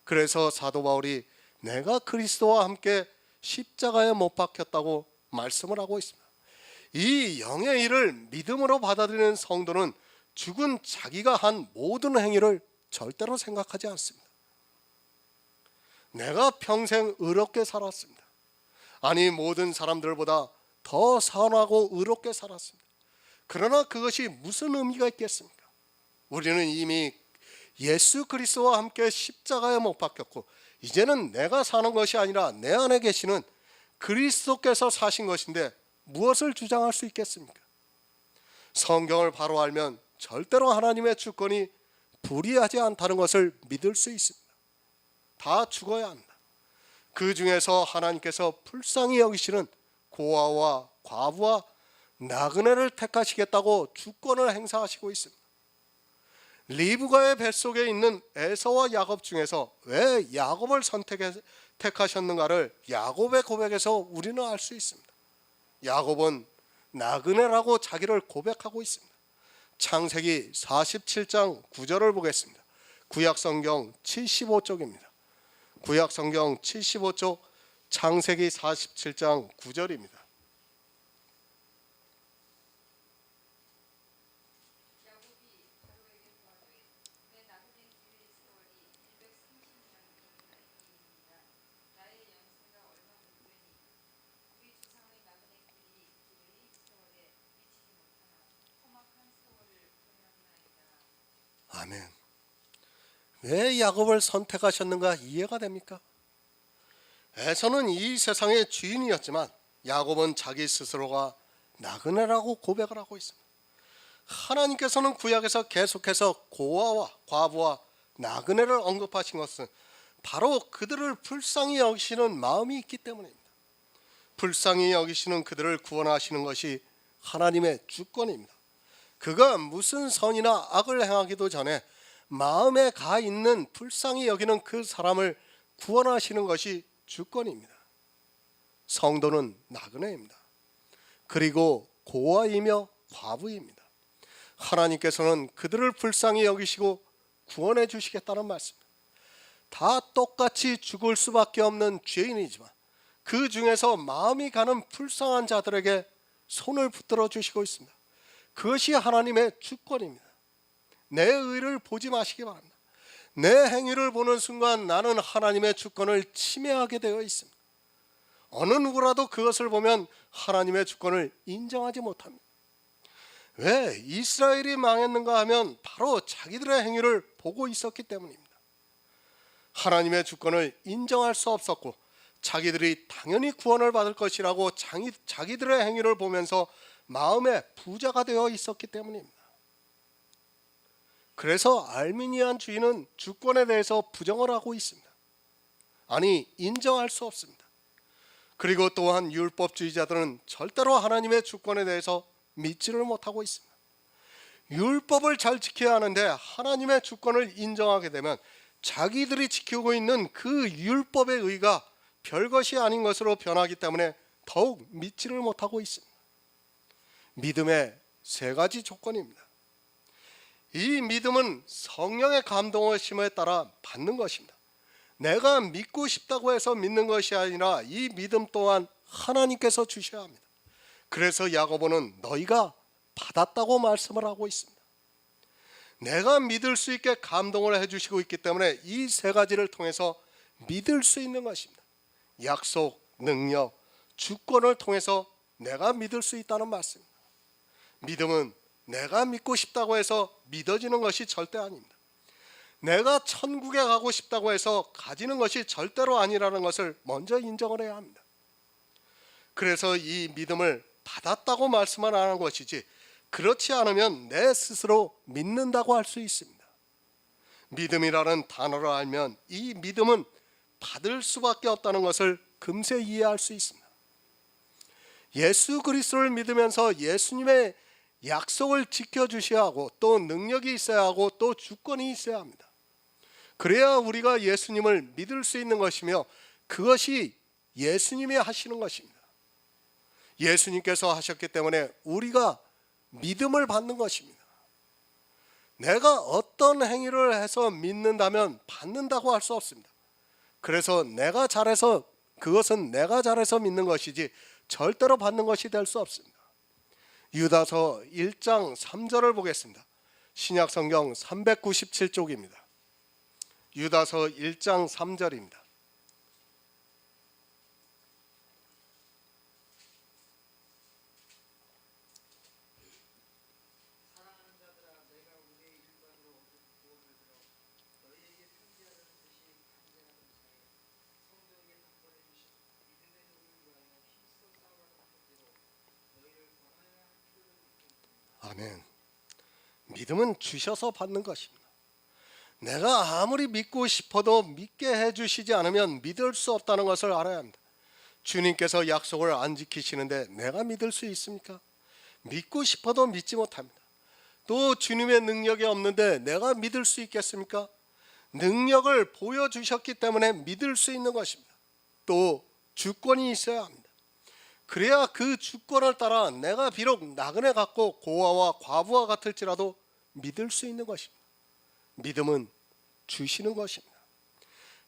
그래서 사도 바울이 내가 그리스도와 함께 십자가에 못 박혔다고 말씀을 하고 있습니다. 이 영의 일을 믿음으로 받아들이는 성도는 죽은 자기가 한 모든 행위를 절대로 생각하지 않습니다. 내가 평생 의롭게 살았습니다. 아니, 모든 사람들보다 더 선하고 의롭게 살았습니다. 그러나 그것이 무슨 의미가 있겠습니까? 우리는 이미 예수 그리스도와 함께 십자가에 못 박혔고 이제는 내가 사는 것이 아니라 내 안에 계시는 그리스도께서 사신 것인데 무엇을 주장할 수 있겠습니까? 성경을 바로 알면 절대로 하나님의 주권이 불의하지 않다는 것을 믿을 수 있습니다. 다 죽어야 합니다. 그 중에서 하나님께서 불쌍히 여기시는 고아와 과부와 나그네를 택하시겠다고 주권을 행사하시고 있습니다. 리브가의 뱃속에 있는 에서와 야곱 중에서 왜 야곱을 택하셨는가를 야곱의 고백에서 우리는 알 수 있습니다. 야곱은 나그네라고 자기를 고백하고 있습니다. 창세기 47장 9절을 보겠습니다. 구약성경 75쪽입니다. 구약성경 75쪽 창세기 47장 9절입니다. 아멘. 왜 야곱을 선택하셨는가 이해가 됩니까? 에서는 이 세상의 주인이었지만 야곱은 자기 스스로가 나그네라고 고백을 하고 있습니다. 하나님께서는 구약에서 계속해서 고아와 과부와 나그네를 언급하신 것은 바로 그들을 불쌍히 여기시는 마음이 있기 때문입니다. 불쌍히 여기시는 그들을 구원하시는 것이 하나님의 주권입니다. 그가 무슨 선이나 악을 행하기도 전에 마음에 가 있는 불쌍히 여기는 그 사람을 구원하시는 것이 주권입니다. 성도는 나그네입니다. 그리고 고아이며 과부입니다. 하나님께서는 그들을 불쌍히 여기시고 구원해 주시겠다는 말씀입니다. 다 똑같이 죽을 수밖에 없는 죄인이지만 그 중에서 마음이 가는 불쌍한 자들에게 손을 붙들어 주시고 있습니다. 그것이 하나님의 주권입니다. 내 의를 보지 마시기 바랍니다. 내 행위를 보는 순간 나는 하나님의 주권을 침해하게 되어 있습니다. 어느 누구라도 그것을 보면 하나님의 주권을 인정하지 못합니다. 왜 이스라엘이 망했는가 하면 바로 자기들의 행위를 보고 있었기 때문입니다. 하나님의 주권을 인정할 수 없었고 자기들이 당연히 구원을 받을 것이라고 자기들의 행위를 보면서 마음의 부자가 되어 있었기 때문입니다. 그래서 알미니안 주의는 주권에 대해서 부정을 하고 있습니다. 아니, 인정할 수 없습니다. 그리고 또한 율법주의자들은 절대로 하나님의 주권에 대해서 믿지를 못하고 있습니다. 율법을 잘 지켜야 하는데 하나님의 주권을 인정하게 되면 자기들이 지키고 있는 그 율법의 의가 별것이 아닌 것으로 변하기 때문에 더욱 믿지를 못하고 있습니다. 믿음의 세 가지 조건입니다. 이 믿음은 성령의 감동하심에 따라 받는 것입니다. 내가 믿고 싶다고 해서 믿는 것이 아니라 이 믿음 또한 하나님께서 주셔야 합니다. 그래서 야고보는 너희가 받았다고 말씀을 하고 있습니다. 내가 믿을 수 있게 감동을 해주시고 있기 때문에 이 세 가지를 통해서 믿을 수 있는 것입니다. 약속, 능력, 주권을 통해서 내가 믿을 수 있다는 말씀입니다. 믿음은 내가 믿고 싶다고 해서 믿어지는 것이 절대 아닙니다. 내가 천국에 가고 싶다고 해서 가지는 것이 절대로 아니라는 것을 먼저 인정을 해야 합니다. 그래서 이 믿음을 받았다고 말씀을 안 하는 것이지, 그렇지 않으면 내 스스로 믿는다고 할 수 있습니다. 믿음이라는 단어를 알면 이 믿음은 받을 수밖에 없다는 것을 금세 이해할 수 있습니다. 예수 그리스도를 믿으면서 예수님의 약속을 지켜주셔야 하고, 또 능력이 있어야 하고, 또 주권이 있어야 합니다. 그래야 우리가 예수님을 믿을 수 있는 것이며, 그것이 예수님이 하시는 것입니다. 예수님께서 하셨기 때문에 우리가 믿음을 받는 것입니다. 내가 어떤 행위를 해서 믿는다면 받는다고 할 수 없습니다. 그래서 내가 잘해서, 그것은 내가 잘해서 믿는 것이지 절대로 받는 것이 될 수 없습니다. 유다서 1장 3절을 보겠습니다. 신약성경 397쪽입니다. 유다서 1장 3절입니다. 아멘. 믿음은 주셔서 받는 것입니다. 내가 아무리 믿고 싶어도 믿게 해주시지 않으면 믿을 수 없다는 것을 알아야 합니다. 주님께서 약속을 안 지키시는데 내가 믿을 수 있습니까? 믿고 싶어도 믿지 못합니다. 또 주님의 능력이 없는데 내가 믿을 수 있겠습니까? 능력을 보여주셨기 때문에 믿을 수 있는 것입니다. 또 주권이 있어야 합니다. 그래야 그 주권을 따라 내가 비록 나그네 같고 고아와 과부와 같을지라도 믿을 수 있는 것입니다. 믿음은 주시는 것입니다.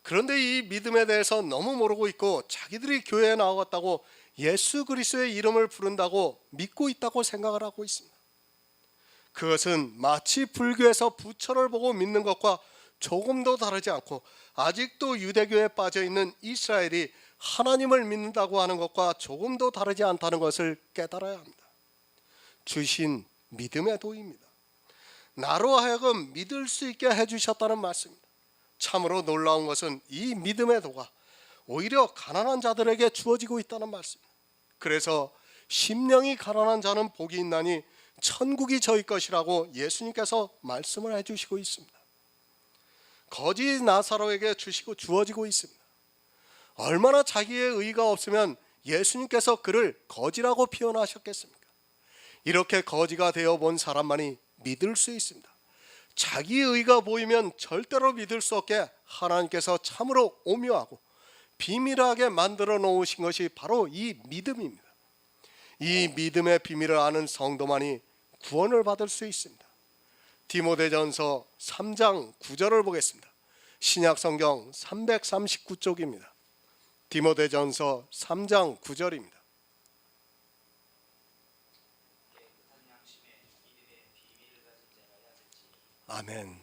그런데 이 믿음에 대해서 너무 모르고 있고, 자기들이 교회에 나왔다고 예수 그리스도의 이름을 부른다고 믿고 있다고 생각을 하고 있습니다. 그것은 마치 불교에서 부처를 보고 믿는 것과 조금도 다르지 않고, 아직도 유대교에 빠져 있는 이스라엘이 하나님을 믿는다고 하는 것과 조금도 다르지 않다는 것을 깨달아야 합니다. 주신 믿음의 도입니다. 나로 하여금 믿을 수 있게 해주셨다는 말씀입니다. 참으로 놀라운 것은 이 믿음의 도가 오히려 가난한 자들에게 주어지고 있다는 말씀입니다. 그래서 심령이 가난한 자는 복이 있나니 천국이 저희 것이라고 예수님께서 말씀을 해주시고 있습니다. 거지 나사로에게 주어지고 있습니다. 얼마나 자기의 의가 없으면 예수님께서 그를 거지라고 표현하셨겠습니까? 이렇게 거지가 되어 본 사람만이 믿을 수 있습니다. 자기의 의가 보이면 절대로 믿을 수 없게 하나님께서 참으로 오묘하고 비밀하게 만들어 놓으신 것이 바로 이 믿음입니다. 이 믿음의 비밀을 아는 성도만이 구원을 받을 수 있습니다. 디모데전서 3장 9절을 보겠습니다. 신약성경 339쪽입니다. 디모데전서 3장 9절입니다. 아멘.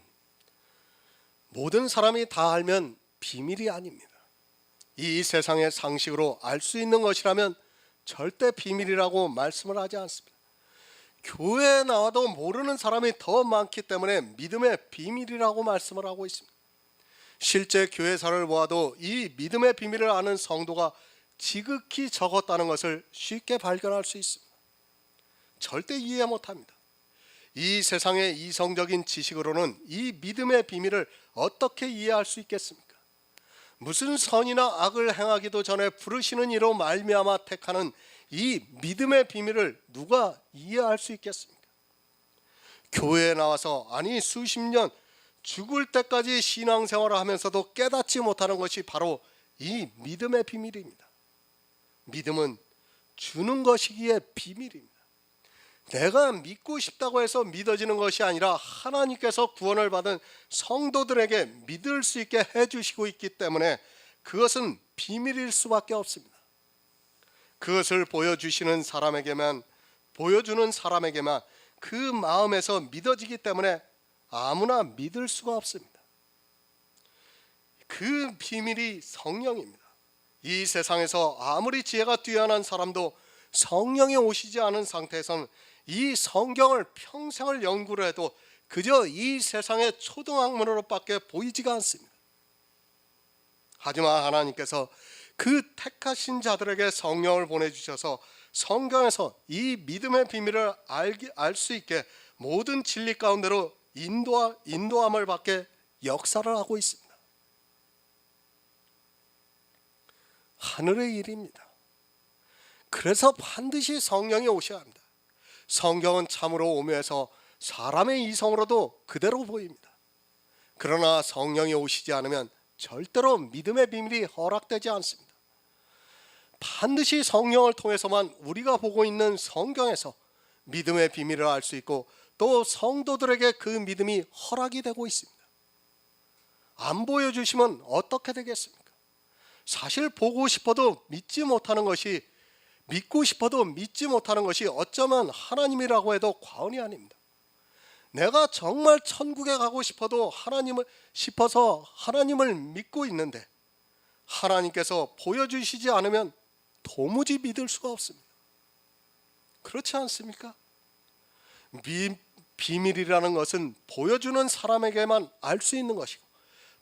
모든 사람이 다 알면 비밀이 아닙니다. 이 세상의 상식으로 알 수 있는 것이라면 절대 비밀이라고 말씀을 하지 않습니다. 교회에 나와도 모르는 사람이 더 많기 때문에 믿음의 비밀이라고 말씀을 하고 있습니다. 실제 교회사를 보아도 이 믿음의 비밀을 아는 성도가 지극히 적었다는 것을 쉽게 발견할 수 있습니다. 절대 이해 못합니다. 이 세상의 이성적인 지식으로는 이 믿음의 비밀을 어떻게 이해할 수 있겠습니까? 무슨 선이나 악을 행하기도 전에 부르시는 이로 말미암아 택하는 이 믿음의 비밀을 누가 이해할 수 있겠습니까? 교회에 나와서 아니 수십 년 죽을 때까지 신앙생활을 하면서도 깨닫지 못하는 것이 바로 이 믿음의 비밀입니다. 믿음은 주는 것이기에 비밀입니다. 내가 믿고 싶다고 해서 믿어지는 것이 아니라 하나님께서 구원을 받은 성도들에게 믿을 수 있게 해주시고 있기 때문에 그것은 비밀일 수밖에 없습니다. 그것을 보여주는 사람에게만 그 마음에서 믿어지기 때문에 아무나 믿을 수가 없습니다. 그 비밀이 성령입니다. 이 세상에서 아무리 지혜가 뛰어난 사람도 성령이 오시지 않은 상태에서는 이 성경을 평생을 연구를 해도 그저 이 세상의 초등학문으로밖에 보이지가 않습니다. 하지만 하나님께서 그 택하신 자들에게 성령을 보내주셔서 성경에서 이 믿음의 비밀을 알 수 있게 모든 진리 가운데로 인도함을 받게 역사를 하고 있습니다. 하늘의 일입니다. 그래서 반드시 성령이 오셔야 합니다. 성경은 참으로 오묘해서 사람의 이성으로도 그대로 보입니다. 그러나 성령이 오시지 않으면 절대로 믿음의 비밀이 허락되지 않습니다. 반드시 성령을 통해서만 우리가 보고 있는 성경에서 믿음의 비밀을 알 수 있고 또 성도들에게 그 믿음이 허락이 되고 있습니다. 안 보여주시면 어떻게 되겠습니까? 사실 보고 싶어도 믿지 못하는 것이, 믿고 싶어도 믿지 못하는 것이 어쩌면 하나님이라고 해도 과언이 아닙니다. 내가 정말 천국에 가고 싶어서 하나님을 믿고 있는데 하나님께서 보여주시지 않으면 도무지 믿을 수가 없습니다. 그렇지 않습니까? 비밀이라는 것은 보여주는 사람에게만 알 수 있는 것이고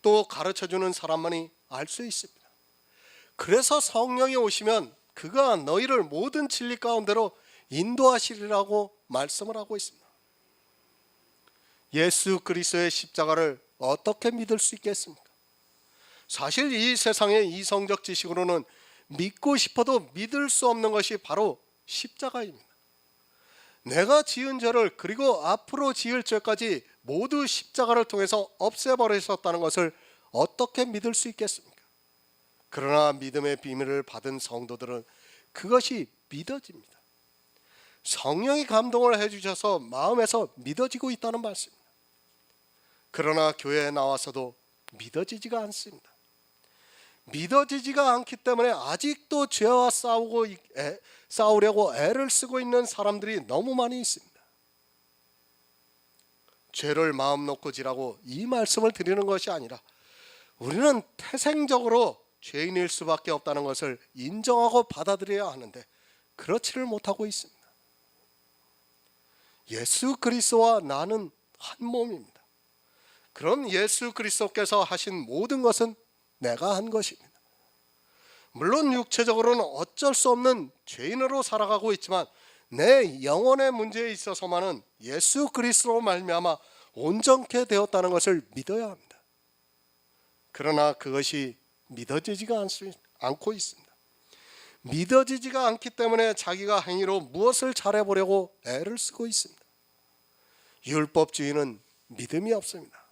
또 가르쳐주는 사람만이 알 수 있습니다. 그래서 성령이 오시면 그가 너희를 모든 진리 가운데로 인도하시리라고 말씀을 하고 있습니다. 예수 그리스도의 십자가를 어떻게 믿을 수 있겠습니까? 사실 이 세상의 이성적 지식으로는 믿고 싶어도 믿을 수 없는 것이 바로 십자가입니다. 내가 지은 죄를 그리고 앞으로 지을 죄까지 모두 십자가를 통해서 없애버리셨다는 것을 어떻게 믿을 수 있겠습니까? 그러나 믿음의 비밀을 받은 성도들은 그것이 믿어집니다. 성령이 감동을 해주셔서 마음에서 믿어지고 있다는 말씀입니다. 그러나 교회에 나와서도 믿어지지가 않습니다. 믿어지지가 않기 때문에 아직도 죄와 싸우려고 애를 쓰고 있는 사람들이 너무 많이 있습니다. 죄를 마음 놓고 지라고 이 말씀을 드리는 것이 아니라 우리는 태생적으로 죄인일 수밖에 없다는 것을 인정하고 받아들여야 하는데 그렇지를 못하고 있습니다. 예수 그리스도와 나는 한 몸입니다. 그럼 예수 그리스도께서 하신 모든 것은 내가 한 것입니다. 물론 육체적으로는 어쩔 수 없는 죄인으로 살아가고 있지만 내 영혼의 문제에 있어서만은 예수 그리스도로 말미암아 온전케 되었다는 것을 믿어야 합니다. 그러나 그것이 믿어지지가 않고 있습니다. 믿어지지가 않기 때문에 자기가 행위로 무엇을 잘해보려고 애를 쓰고 있습니다. 율법주의는 믿음이 없습니다.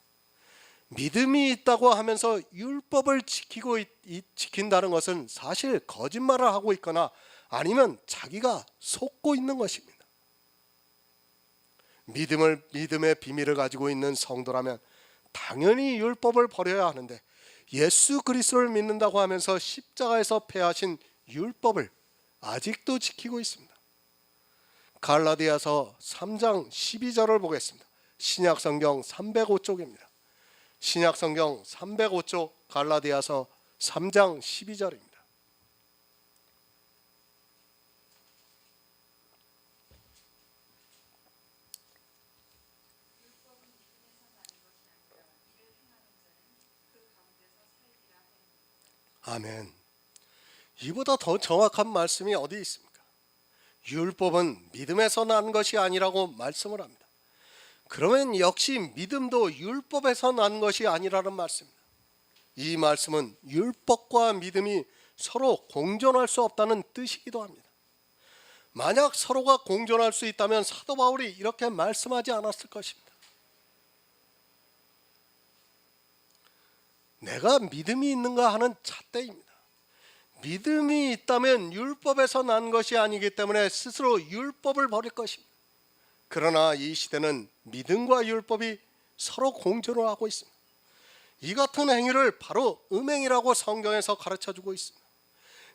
믿음이 있다고 하면서 율법을 지킨다는 것은 사실 거짓말을 하고 있거나 아니면 자기가 속고 있는 것입니다. 믿음의 비밀을 가지고 있는 성도라면 당연히 율법을 버려야 하는데 예수 그리스도를 믿는다고 하면서 십자가에서 폐하신 율법을 아직도 지키고 있습니다. 갈라디아서 3장 12절을 보겠습니다. 신약성경 305쪽입니다. 신약성경 305쪽 갈라디아서 3장 12절입니다. 아멘. 이보다 더 정확한 말씀이 어디 있습니까? 율법은 믿음에서 난 것이 아니라고 말씀을 합니다. 그러면 역시 믿음도 율법에서 난 것이 아니라는 말씀입니다. 이 말씀은 율법과 믿음이 서로 공존할 수 없다는 뜻이기도 합니다. 만약 서로가 공존할 수 있다면 사도 바울이 이렇게 말씀하지 않았을 것입니다. 내가 믿음이 있는가 하는 잣대입니다. 믿음이 있다면 율법에서 난 것이 아니기 때문에 스스로 율법을 버릴 것입니다. 그러나 이 시대는 믿음과 율법이 서로 공존을 하고 있습니다. 이 같은 행위를 바로 음행이라고 성경에서 가르쳐주고 있습니다.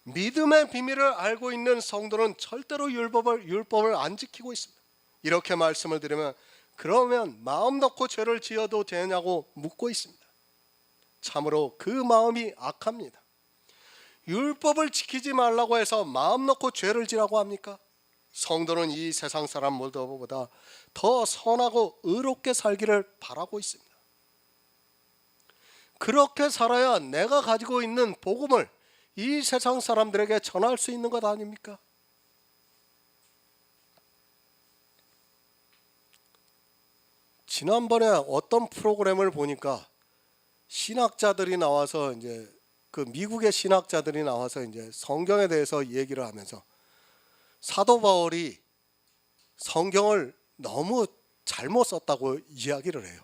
믿음의 비밀을 알고 있는 성도는 절대로 율법을 안 지키고 있습니다. 이렇게 말씀을 드리면 그러면 마음 놓고 죄를 지어도 되냐고 묻고 있습니다. 참으로 그 마음이 악합니다. 율법을 지키지 말라고 해서 마음 놓고 죄를 지라고 합니까? 성도는 이 세상 사람들보다 더 선하고 의롭게 살기를 바라고 있습니다. 그렇게 살아야 내가 가지고 있는 복음을 이 세상 사람들에게 전할 수 있는 것 아닙니까? 지난번에 어떤 프로그램을 보니까 신학자들이 나와서 이제 그 미국의 신학자들이 나와서 이제 성경에 대해서 얘기를 하면서 사도 바울이 성경을 너무 잘못 썼다고 이야기를 해요.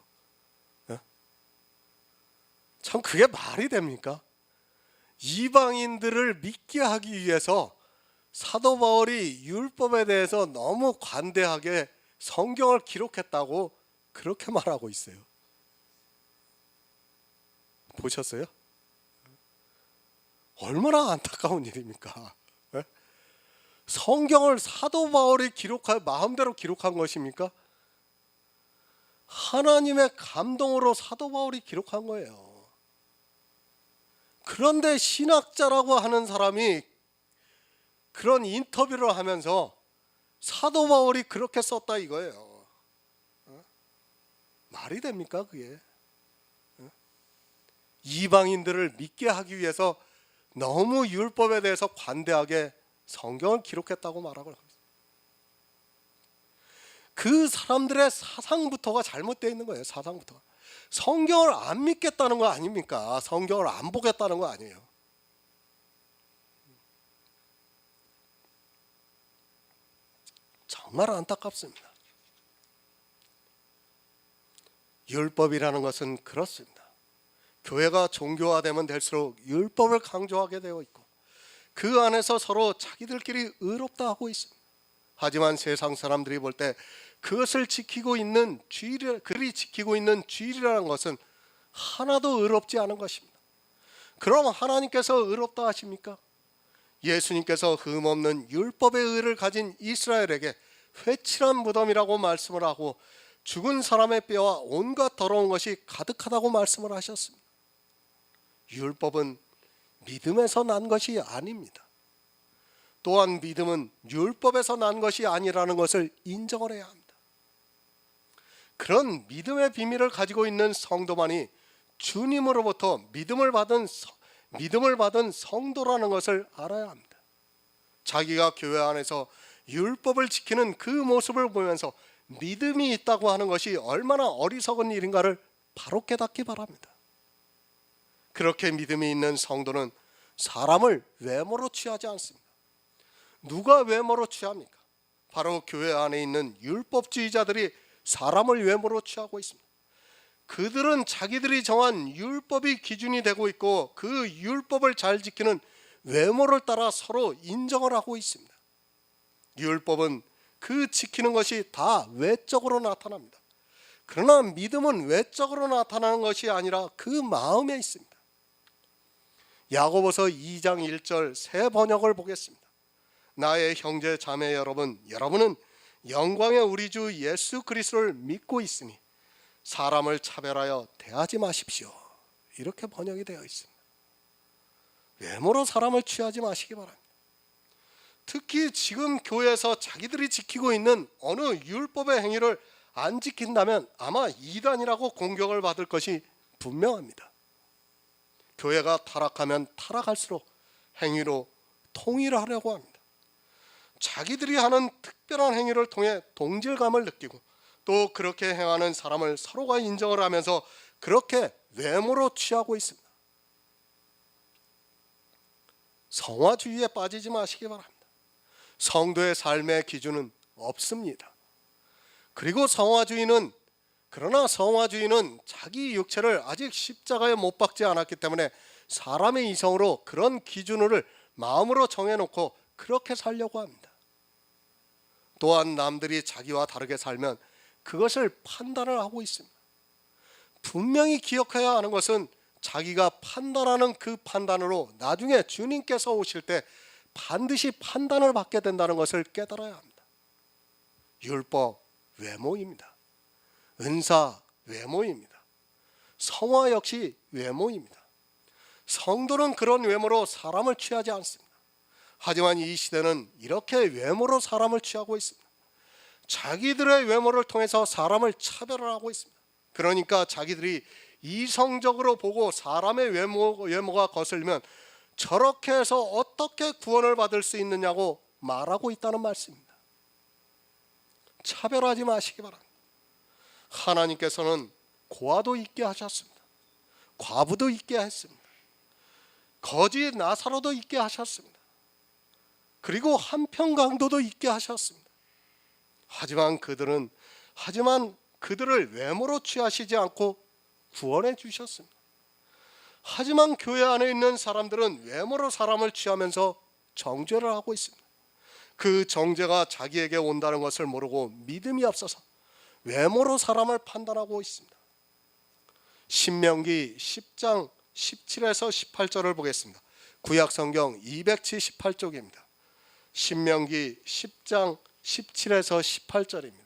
참 그게 말이 됩니까? 이방인들을 믿게 하기 위해서 사도 바울이 율법에 대해서 너무 관대하게 성경을 기록했다고 그렇게 말하고 있어요. 보셨어요? 얼마나 안타까운 일입니까? 성경을 사도 바울이 마음대로 기록한 것입니까? 하나님의 감동으로 사도 바울이 기록한 거예요. 그런데 신학자라고 하는 사람이 그런 인터뷰를 하면서 사도 바울이 그렇게 썼다 이거예요. 말이 됩니까 그게? 이방인들을 믿게 하기 위해서 너무 율법에 대해서 관대하게 성경을 기록했다고 말하고 합니다. 그 사람들의 사상부터가 잘못되어 있는 거예요. 사상부터가. 성경을 안 믿겠다는 거 아닙니까? 성경을 안 보겠다는 거 아니에요. 정말 안타깝습니다. 율법이라는 것은 그렇습니다. 교회가 종교화되면 될수록 율법을 강조하게 되어 있고 그 안에서 서로 자기들끼리 의롭다 하고 있습니다. 하지만 세상 사람들이 볼 때 그것을 지키고 있는 그리 지키고 있는 주일이라는 것은 하나도 의롭지 않은 것입니다. 그럼 하나님께서 의롭다 하십니까? 예수님께서 흠없는 율법의 의를 가진 이스라엘에게 회칠한 무덤이라고 말씀을 하고 죽은 사람의 뼈와 온갖 더러운 것이 가득하다고 말씀을 하셨습니다. 율법은 믿음에서 난 것이 아닙니다. 또한 믿음은 율법에서 난 것이 아니라는 것을 인정을 해야 합니다. 그런 믿음의 비밀을 가지고 있는 성도만이 주님으로부터 믿음을 받은 성도라는 것을 알아야 합니다. 자기가 교회 안에서 율법을 지키는 그 모습을 보면서 믿음이 있다고 하는 것이 얼마나 어리석은 일인가를 바로 깨닫기 바랍니다. 그렇게 믿음이 있는 성도는 사람을 외모로 취하지 않습니다. 누가 외모로 취합니까? 바로 교회 안에 있는 율법주의자들이 사람을 외모로 취하고 있습니다. 그들은 자기들이 정한 율법이 기준이 되고 있고 그 율법을 잘 지키는 외모를 따라 서로 인정을 하고 있습니다. 율법은 그 지키는 것이 다 외적으로 나타납니다. 그러나 믿음은 외적으로 나타나는 것이 아니라 그 마음에 있습니다. 야고보서 2장 1절 새 번역을 보겠습니다. 나의 형제 자매 여러분, 여러분은 영광의 우리 주 예수 그리스도를 믿고 있으니 사람을 차별하여 대하지 마십시오. 이렇게 번역이 되어 있습니다. 외모로 사람을 취하지 마시기 바랍니다. 특히 지금 교회에서 자기들이 지키고 있는 어느 율법의 행위를 안 지킨다면 아마 이단이라고 공격을 받을 것이 분명합니다. 교회가 타락하면 타락할수록 행위로 통일하려고 합니다. 자기들이 하는 특별한 행위를 통해 동질감을 느끼고 또 그렇게 행하는 사람을 서로가 인정을 하면서 그렇게 외모로 취하고 있습니다. 성화주의에 빠지지 마시기 바랍니다. 성도의 삶의 기준은 없습니다. 그리고 그러나 성화주의는 자기 육체를 아직 십자가에 못 박지 않았기 때문에 사람의 이성으로 그런 기준을 마음으로 정해놓고 그렇게 살려고 합니다. 또한 남들이 자기와 다르게 살면 그것을 판단을 하고 있습니다. 분명히 기억해야 하는 것은 자기가 판단하는 그 판단으로 나중에 주님께서 오실 때 반드시 판단을 받게 된다는 것을 깨달아야 합니다. 율법 외모입니다. 은사 외모입니다. 성화 역시 외모입니다. 성도는 그런 외모로 사람을 취하지 않습니다. 하지만 이 시대는 이렇게 외모로 사람을 취하고 있습니다. 자기들의 외모를 통해서 사람을 차별을 하고 있습니다. 그러니까 자기들이 이성적으로 보고 사람의 외모가 거슬리면 저렇게 해서 어떻게 구원을 받을 수 있느냐고 말하고 있다는 말씀입니다. 차별하지 마시기 바랍니다. 하나님께서는 고아도 있게 하셨습니다. 과부도 있게 했습니다. 거지 나사로도 있게 하셨습니다. 그리고 한평강도도 있게 하셨습니다. 하지만 그들을 외모로 취하시지 않고 구원해 주셨습니다. 하지만 교회 안에 있는 사람들은 외모로 사람을 취하면서 정죄를 하고 있습니다. 그 정죄가 자기에게 온다는 것을 모르고 믿음이 없어서 외모로 사람을 판단하고 있습니다. 신명기 10장 17에서 18절을 보겠습니다. 구약성경 278쪽입니다. 신명기 10장 17에서 18절입니다.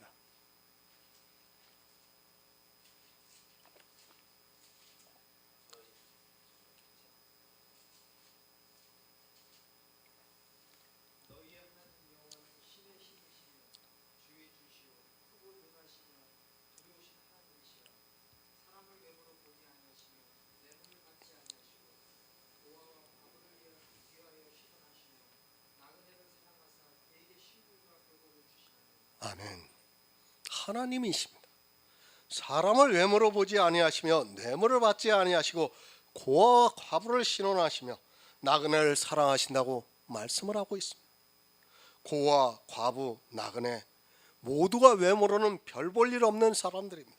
아멘. 하나님이십니다. 사람을 외모로 보지 아니하시며 뇌물을 받지 아니하시고 고아와 과부를 신원하시며 나그네를 사랑하신다고 말씀을 하고 있습니다. 고아, 과부, 나그네 모두가 외모로는 별 볼 일 없는 사람들입니다.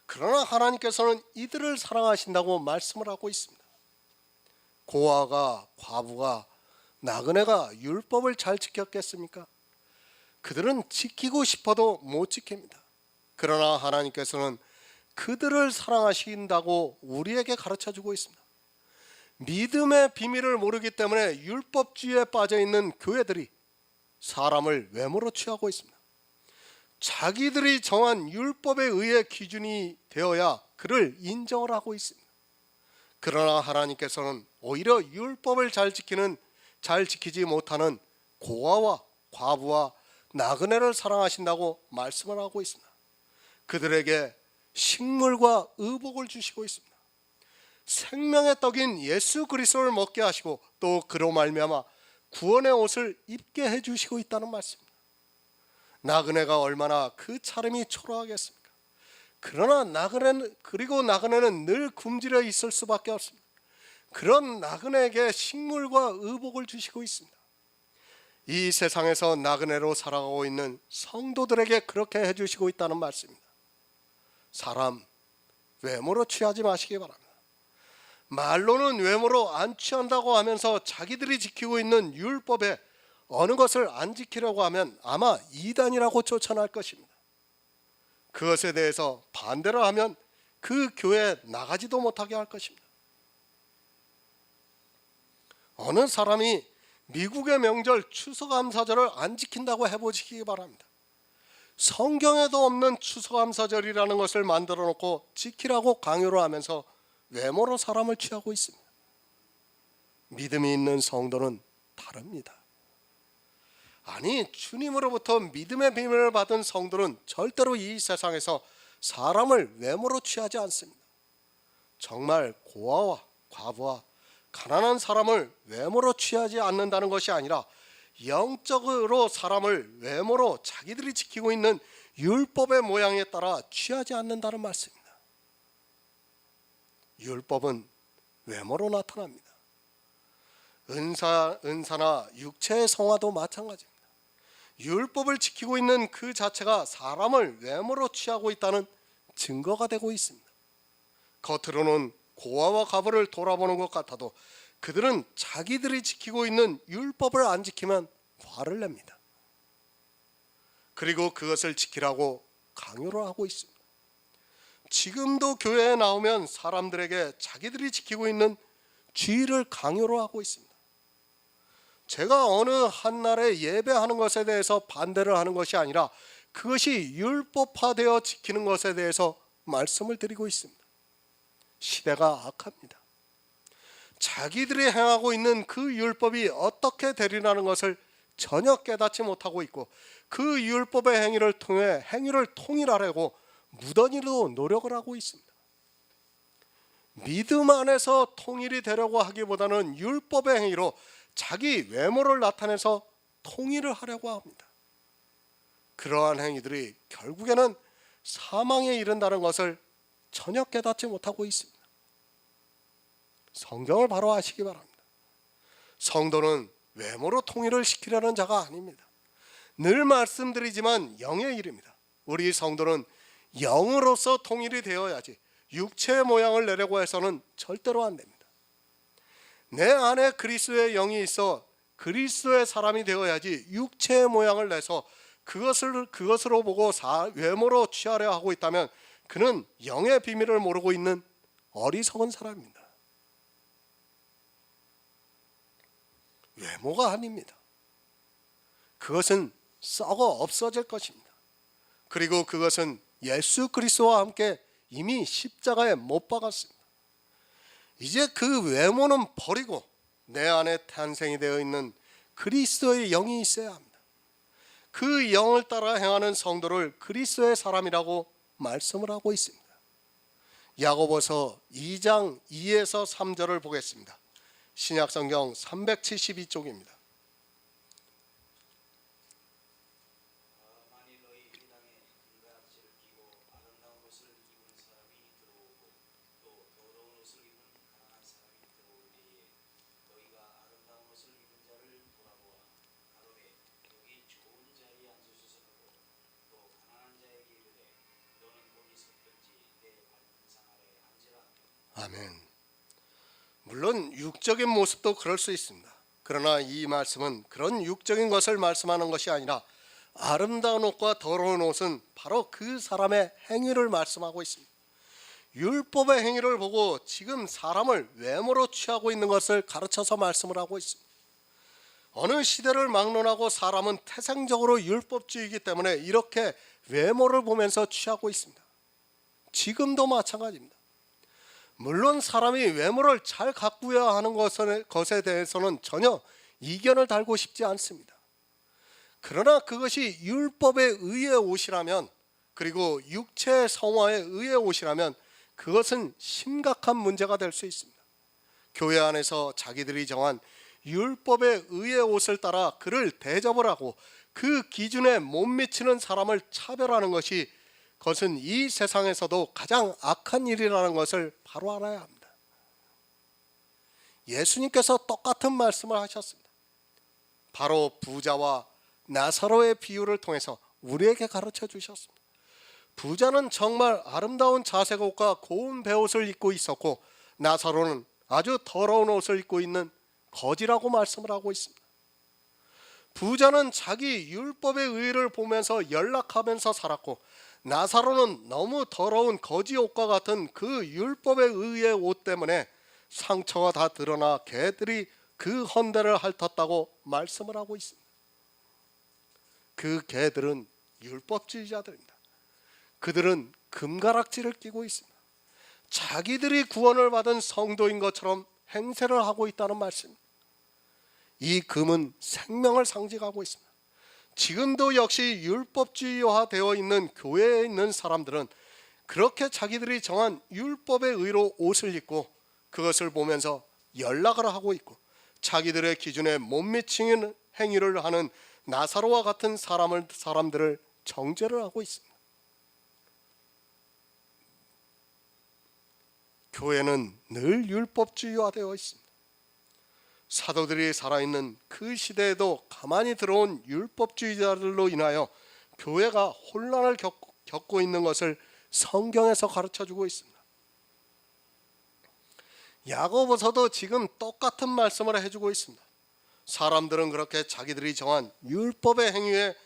그러나 하나님께서는 이들을 사랑하신다고 말씀을 하고 있습니다. 고아가, 과부가, 나그네가 율법을 잘 지켰겠습니까? 그들은 지키고 싶어도 못 지킵니다. 그러나 하나님께서는 그들을 사랑하신다고 우리에게 가르쳐주고 있습니다. 믿음의 비밀을 모르기 때문에 율법주의에 빠져있는 교회들이 사람을 외모로 취하고 있습니다. 자기들이 정한 율법에 의해 기준이 되어야 그를 인정을 하고 있습니다. 그러나 하나님께서는 오히려 율법을 잘 지키지 못하는 고아와 과부와 나그네를 사랑하신다고 말씀을 하고 있습니다. 그들에게 식물과 의복을 주시고 있습니다. 생명의 떡인 예수 그리스도를 먹게 하시고 또 그로 말미암아 구원의 옷을 입게 해주시고 있다는 말씀입니다. 나그네가 얼마나 그 차림이 초라하겠습니까? 그러나 나그네는 늘 굶주려 있을 수밖에 없습니다. 그런 나그네에게 식물과 의복을 주시고 있습니다. 이 세상에서 나그네로 살아가고 있는 성도들에게 그렇게 해주시고 있다는 말씀입니다. 사람 외모로 취하지 마시기 바랍니다. 말로는 외모로 안 취한다고 하면서 자기들이 지키고 있는 율법에 어느 것을 안 지키려고 하면 아마 이단이라고 쫓아날 것입니다. 그것에 대해서 반대로 하면 그 교회에 나가지도 못하게 할 것입니다. 어느 사람이 미국의 명절 추수감사절을 안 지킨다고 해보시기 바랍니다. 성경에도 없는 추수감사절이라는 것을 만들어 놓고 지키라고 강요를 하면서 외모로 사람을 취하고 있습니다. 믿음이 있는 성도는 다릅니다. 아니, 주님으로부터 믿음의 비밀을 받은 성도는 절대로 이 세상에서 사람을 외모로 취하지 않습니다. 정말 고아와 과부와 가난한 사람을 외모로 취하지 않는다는 것이 아니라 영적으로 사람을 외모로 자기들이 지키고 있는 율법의 모양에 따라 취하지 않는다는 말씀입니다. 율법은 외모로 나타납니다. 은사나 육체의 성화도 마찬가지입니다. 율법을 지키고 있는 그 자체가 사람을 외모로 취하고 있다는 증거가 되고 있습니다. 겉으로는 고아와 과부를 돌아보는 것 같아도 그들은 자기들이 지키고 있는 율법을 안 지키면 화를 냅니다. 그리고 그것을 지키라고 강요를 하고 있습니다. 지금도 교회에 나오면 사람들에게 자기들이 지키고 있는 주의를 강요로 하고 있습니다. 제가 어느 한날에 예배하는 것에 대해서 반대를 하는 것이 아니라 그것이 율법화되어 지키는 것에 대해서 말씀을 드리고 있습니다. 시대가 악합니다. 자기들이 행하고 있는 그 율법이 어떻게 되리라는 것을 전혀 깨닫지 못하고 있고, 그 율법의 행위를 통해 행위를 통일하려고 무던히도 노력을 하고 있습니다. 믿음 안에서 통일이 되려고 하기보다는 율법의 행위로 자기 외모를 나타내서 통일을 하려고 합니다. 그러한 행위들이 결국에는 사망에 이른다는 것을 전혀 깨닫지 못하고 있습니다. 성경을 바로 아시기 바랍니다. 성도는 외모로 통일을 시키려는 자가 아닙니다. 늘 말씀드리지만 영의 일입니다. 우리 성도는 영으로서 통일이 되어야지 육체의 모양을 내려고 해서는 절대로 안 됩니다. 내 안에 그리스도의 영이 있어 그리스도의 사람이 되어야지 육체의 모양을 내서 그것으로 보고 외모로 취하려 하고 있다면 그는 영의 비밀을 모르고 있는 어리석은 사람입니다. 외모가 아닙니다. 그것은 썩어 없어질 것입니다. 그리고 그것은 예수 그리스도와 함께 이미 십자가에 못 박았습니다. 이제 그 외모는 버리고 내 안에 탄생이 되어 있는 그리스도의 영이 있어야 합니다. 그 영을 따라 행하는 성도를 그리스도의 사람이라고 말씀을 하고 있습니다. 야고보서 2장 2에서 3절을 보겠습니다. 신약성경 372쪽입니다. 만일 너희 회당에 금가락지를 끼고 아름다운 옷을 입은 사람이 들어오고 또 더러운 옷을 입은 가난한 사람이 들어올 때에 너희가 아름다운 옷을 입은 자를 돌아보아 가로되 여기 좋은 자리에 앉으소서 하고 또 가난한 자에게 이르되 너는 어디 섰든지 내 발등상 아래 앉으라. 아멘. 물론 육적인 모습도 그럴 수 있습니다. 그러나 이 말씀은 그런 육적인 것을 말씀하는 것이 아니라 아름다운 옷과 더러운 옷은 바로 그 사람의 행위를 말씀하고 있습니다. 율법의 행위를 보고 지금 사람을 외모로 취하고 있는 것을 가르쳐서 말씀을 하고 있습니다. 어느 시대를 막론하고 사람은 태생적으로 율법주의이기 때문에 이렇게 외모를 보면서 취하고 있습니다. 지금도 마찬가지입니다. 물론 사람이 외모를 잘 가꾸어야 하는 것에 대해서는 전혀 이견을 달고 싶지 않습니다. 그러나 그것이 율법에 의해 옷이라면, 그리고 육체의 성화에 의해 옷이라면 그것은 심각한 문제가 될 수 있습니다. 교회 안에서 자기들이 정한 율법에 의해 옷을 따라 그를 대접을 하고 그 기준에 못 미치는 사람을 차별하는 것이, 그것은 이 세상에서도 가장 악한 일이라는 것을 바로 알아야 합니다. 예수님께서 똑같은 말씀을 하셨습니다. 바로 부자와 나사로의 비유를 통해서 우리에게 가르쳐 주셨습니다. 부자는 정말 아름다운 자색 옷과 고운 베옷을 입고 있었고, 나사로는 아주 더러운 옷을 입고 있는 거지라고 말씀을 하고 있습니다. 부자는 자기 율법의 의의를 보면서 연락하면서 살았고, 나사로는 너무 더러운 거지 옷과 같은 그 율법에 의해 옷 때문에 상처가 다 드러나 개들이 그 헌대를 핥았다고 말씀을 하고 있습니다. 그 개들은 율법주의자들입니다. 그들은 금가락지를 끼고 있습니다. 자기들이 구원을 받은 성도인 것처럼 행세를 하고 있다는 말씀입니다. 이 금은 생명을 상징하고 있습니다. 지금도 역시 율법주의화 되어 있는 교회에 있는 사람들은 그렇게 자기들이 정한 율법의 의로 옷을 입고 그것을 보면서 연락을 하고 있고, 자기들의 기준에 못 미치는 행위를 하는 나사로와 같은 사람들을 정죄를 하고 있습니다. 교회는 늘 율법주의화 되어 있습니다. 사도들이 살아있는 그 시대에도 가만히 들어온 율법주의자들로 인하여 교회가 혼란을 겪고 있는 것을 성경에서 가르쳐주고 있습니다. 야고보서도 지금 똑같은 말씀을 해주고 있습니다. 사람들은 그렇게 자기들이 정한 율법의 행위에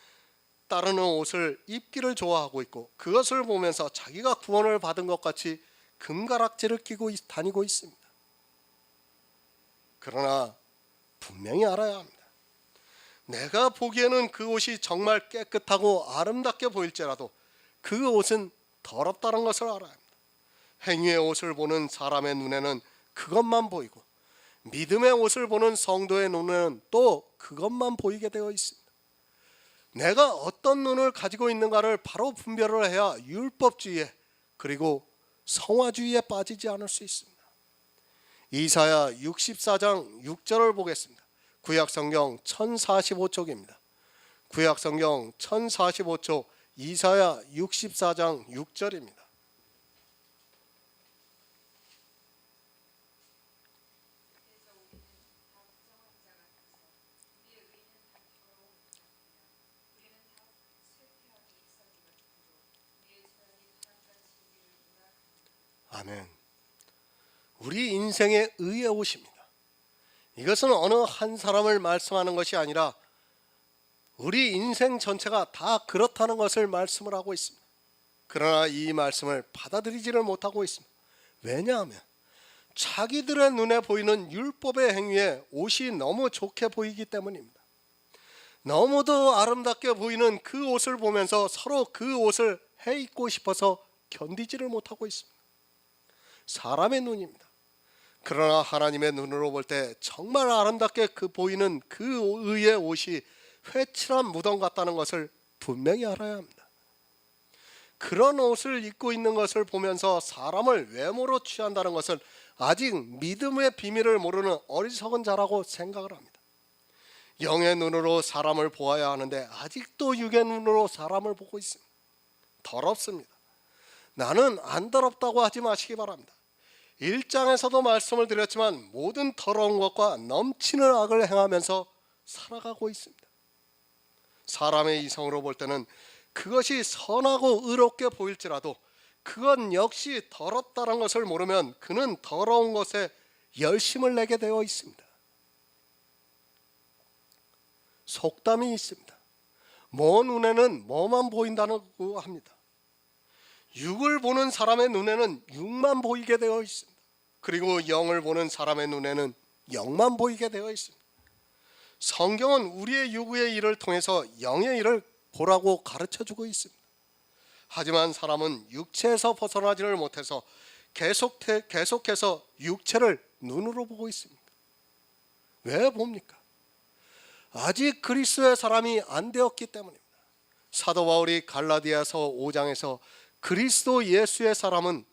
따르는 옷을 입기를 좋아하고 있고 그것을 보면서 자기가 구원을 받은 것 같이 금가락지를 끼고 다니고 있습니다. 그러나 분명히 알아야 합니다. 내가 보기에는 그 옷이 정말 깨끗하고 아름답게 보일지라도 그 옷은 더럽다는 것을 알아야 합니다. 행위의 옷을 보는 사람의 눈에는 그것만 보이고 믿음의 옷을 보는 성도의 눈에는 또 그것만 보이게 되어 있습니다. 내가 어떤 눈을 가지고 있는가를 바로 분별을 해야 율법주의에 그리고 성화주의에 빠지지 않을 수 있습니다. 이사야 64장 6절을 보겠습니다. 구약성경 1045쪽입니다. 구약성경 1045쪽 이사야 64장 6절입니다. 아멘. 우리 인생의 의의 옷입니다. 이것은 어느 한 사람을 말씀하는 것이 아니라 우리 인생 전체가 다 그렇다는 것을 말씀을 하고 있습니다. 그러나 이 말씀을 받아들이지를 못하고 있습니다. 왜냐하면 자기들의 눈에 보이는 율법의 행위에 옷이 너무 좋게 보이기 때문입니다. 너무도 아름답게 보이는 그 옷을 보면서 서로 그 옷을 해 입고 싶어서 견디지를 못하고 있습니다. 사람의 눈입니다. 그러나 하나님의 눈으로 볼 때 정말 아름답게 보이는 그 의의 옷이 회칠한 무덤 같다는 것을 분명히 알아야 합니다. 그런 옷을 입고 있는 것을 보면서 사람을 외모로 취한다는 것은 아직 믿음의 비밀을 모르는 어리석은 자라고 생각을 합니다. 영의 눈으로 사람을 보아야 하는데 아직도 육의 눈으로 사람을 보고 있습니다. 더럽습니다. 나는 안 더럽다고 하지 마시기 바랍니다. 1장에서도 말씀을 드렸지만 모든 더러운 것과 넘치는 악을 행하면서 살아가고 있습니다. 사람의 이성으로 볼 때는 그것이 선하고 의롭게 보일지라도 그건 역시 더럽다는 것을 모르면 그는 더러운 것에 열심을 내게 되어 있습니다. 속담이 있습니다. 먼 눈에는 뭐만 보인다고 합니다. 육을 보는 사람의 눈에는 육만 보이게 되어 있습니다. 그리고 영을 보는 사람의 눈에는 영만 보이게 되어 있습니다. 성경은 우리의 육의 일을 통해서 영의 일을 보라고 가르쳐주고 있습니다. 하지만 사람은 육체에서 벗어나지를 못해서 계속해서 육체를 눈으로 보고 있습니다. 왜 봅니까? 아직 그리스도의 사람이 안 되었기 때문입니다. 사도 바울이 갈라디아서 5장에서 그리스도 예수의 사람은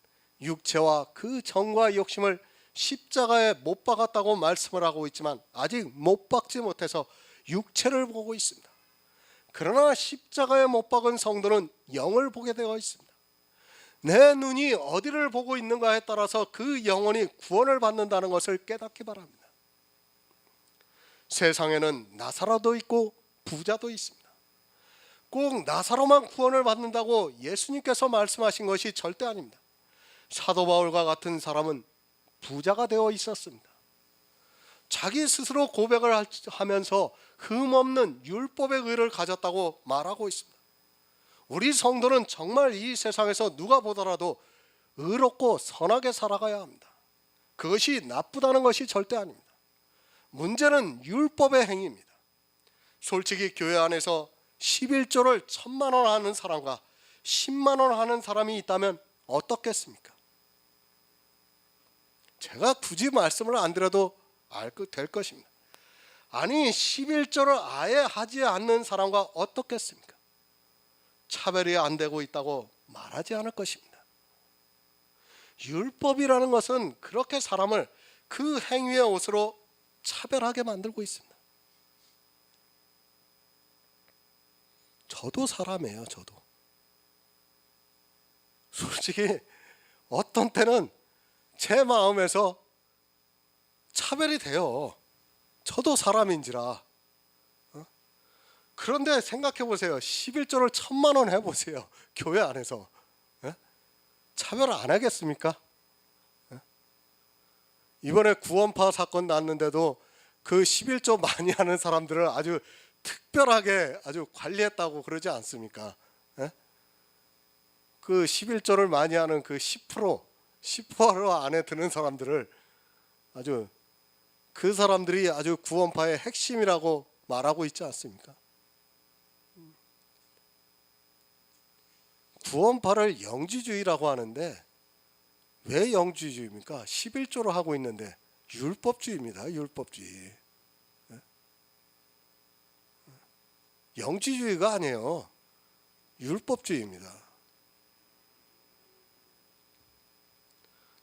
육체와 그 정과 욕심을 십자가에 못 박았다고 말씀을 하고 있지만 아직 못 박지 못해서 육체를 보고 있습니다. 그러나 십자가에 못 박은 성도는 영을 보게 되어 있습니다. 내 눈이 어디를 보고 있는가에 따라서 그 영혼이 구원을 받는다는 것을 깨닫기 바랍니다. 세상에는 나사로도 있고 부자도 있습니다. 꼭 나사로만 구원을 받는다고 예수님께서 말씀하신 것이 절대 아닙니다. 사도 바울과 같은 사람은 부자가 되어 있었습니다. 자기 스스로 고백을 하면서 흠없는 율법의 의를 가졌다고 말하고 있습니다. 우리 성도는 정말 이 세상에서 누가 보더라도 의롭고 선하게 살아가야 합니다. 그것이 나쁘다는 것이 절대 아닙니다. 문제는 율법의 행위입니다. 솔직히 교회 안에서 11조를 1,000만 원 하는 사람과 10만 원 하는 사람이 있다면 어떻겠습니까? 제가 굳이 말씀을 안 드려도 될 것입니다. 아니 11조를 아예 하지 않는 사람과 어떻겠습니까? 차별이 안 되고 있다고 말하지 않을 것입니다. 율법이라는 것은 그렇게 사람을 그 행위의 옷으로 차별하게 만들고 있습니다. 저도 사람이에요. 저도 솔직히 어떤 때는 제 마음에서 차별이 돼요. 저도 사람인지라. 그런데 생각해 보세요. 11조를 1,000만 원 해보세요. 교회 안에서 차별 안 하겠습니까? 이번에 구원파 사건 났는데도 그 11조 많이 하는 사람들을 아주 특별하게 아주 관리했다고 그러지 않습니까? 예? 그 11조를 많이 하는 그 10% 안에 드는 사람들을 아주 그 사람들이 아주 구원파의 핵심이라고 말하고 있지 않습니까? 구원파를 영지주의라고 하는데 왜 영지주의입니까? 11조로 하고 있는데 율법주의입니다. 율법주의. 영지주의가 아니에요. 율법주의입니다.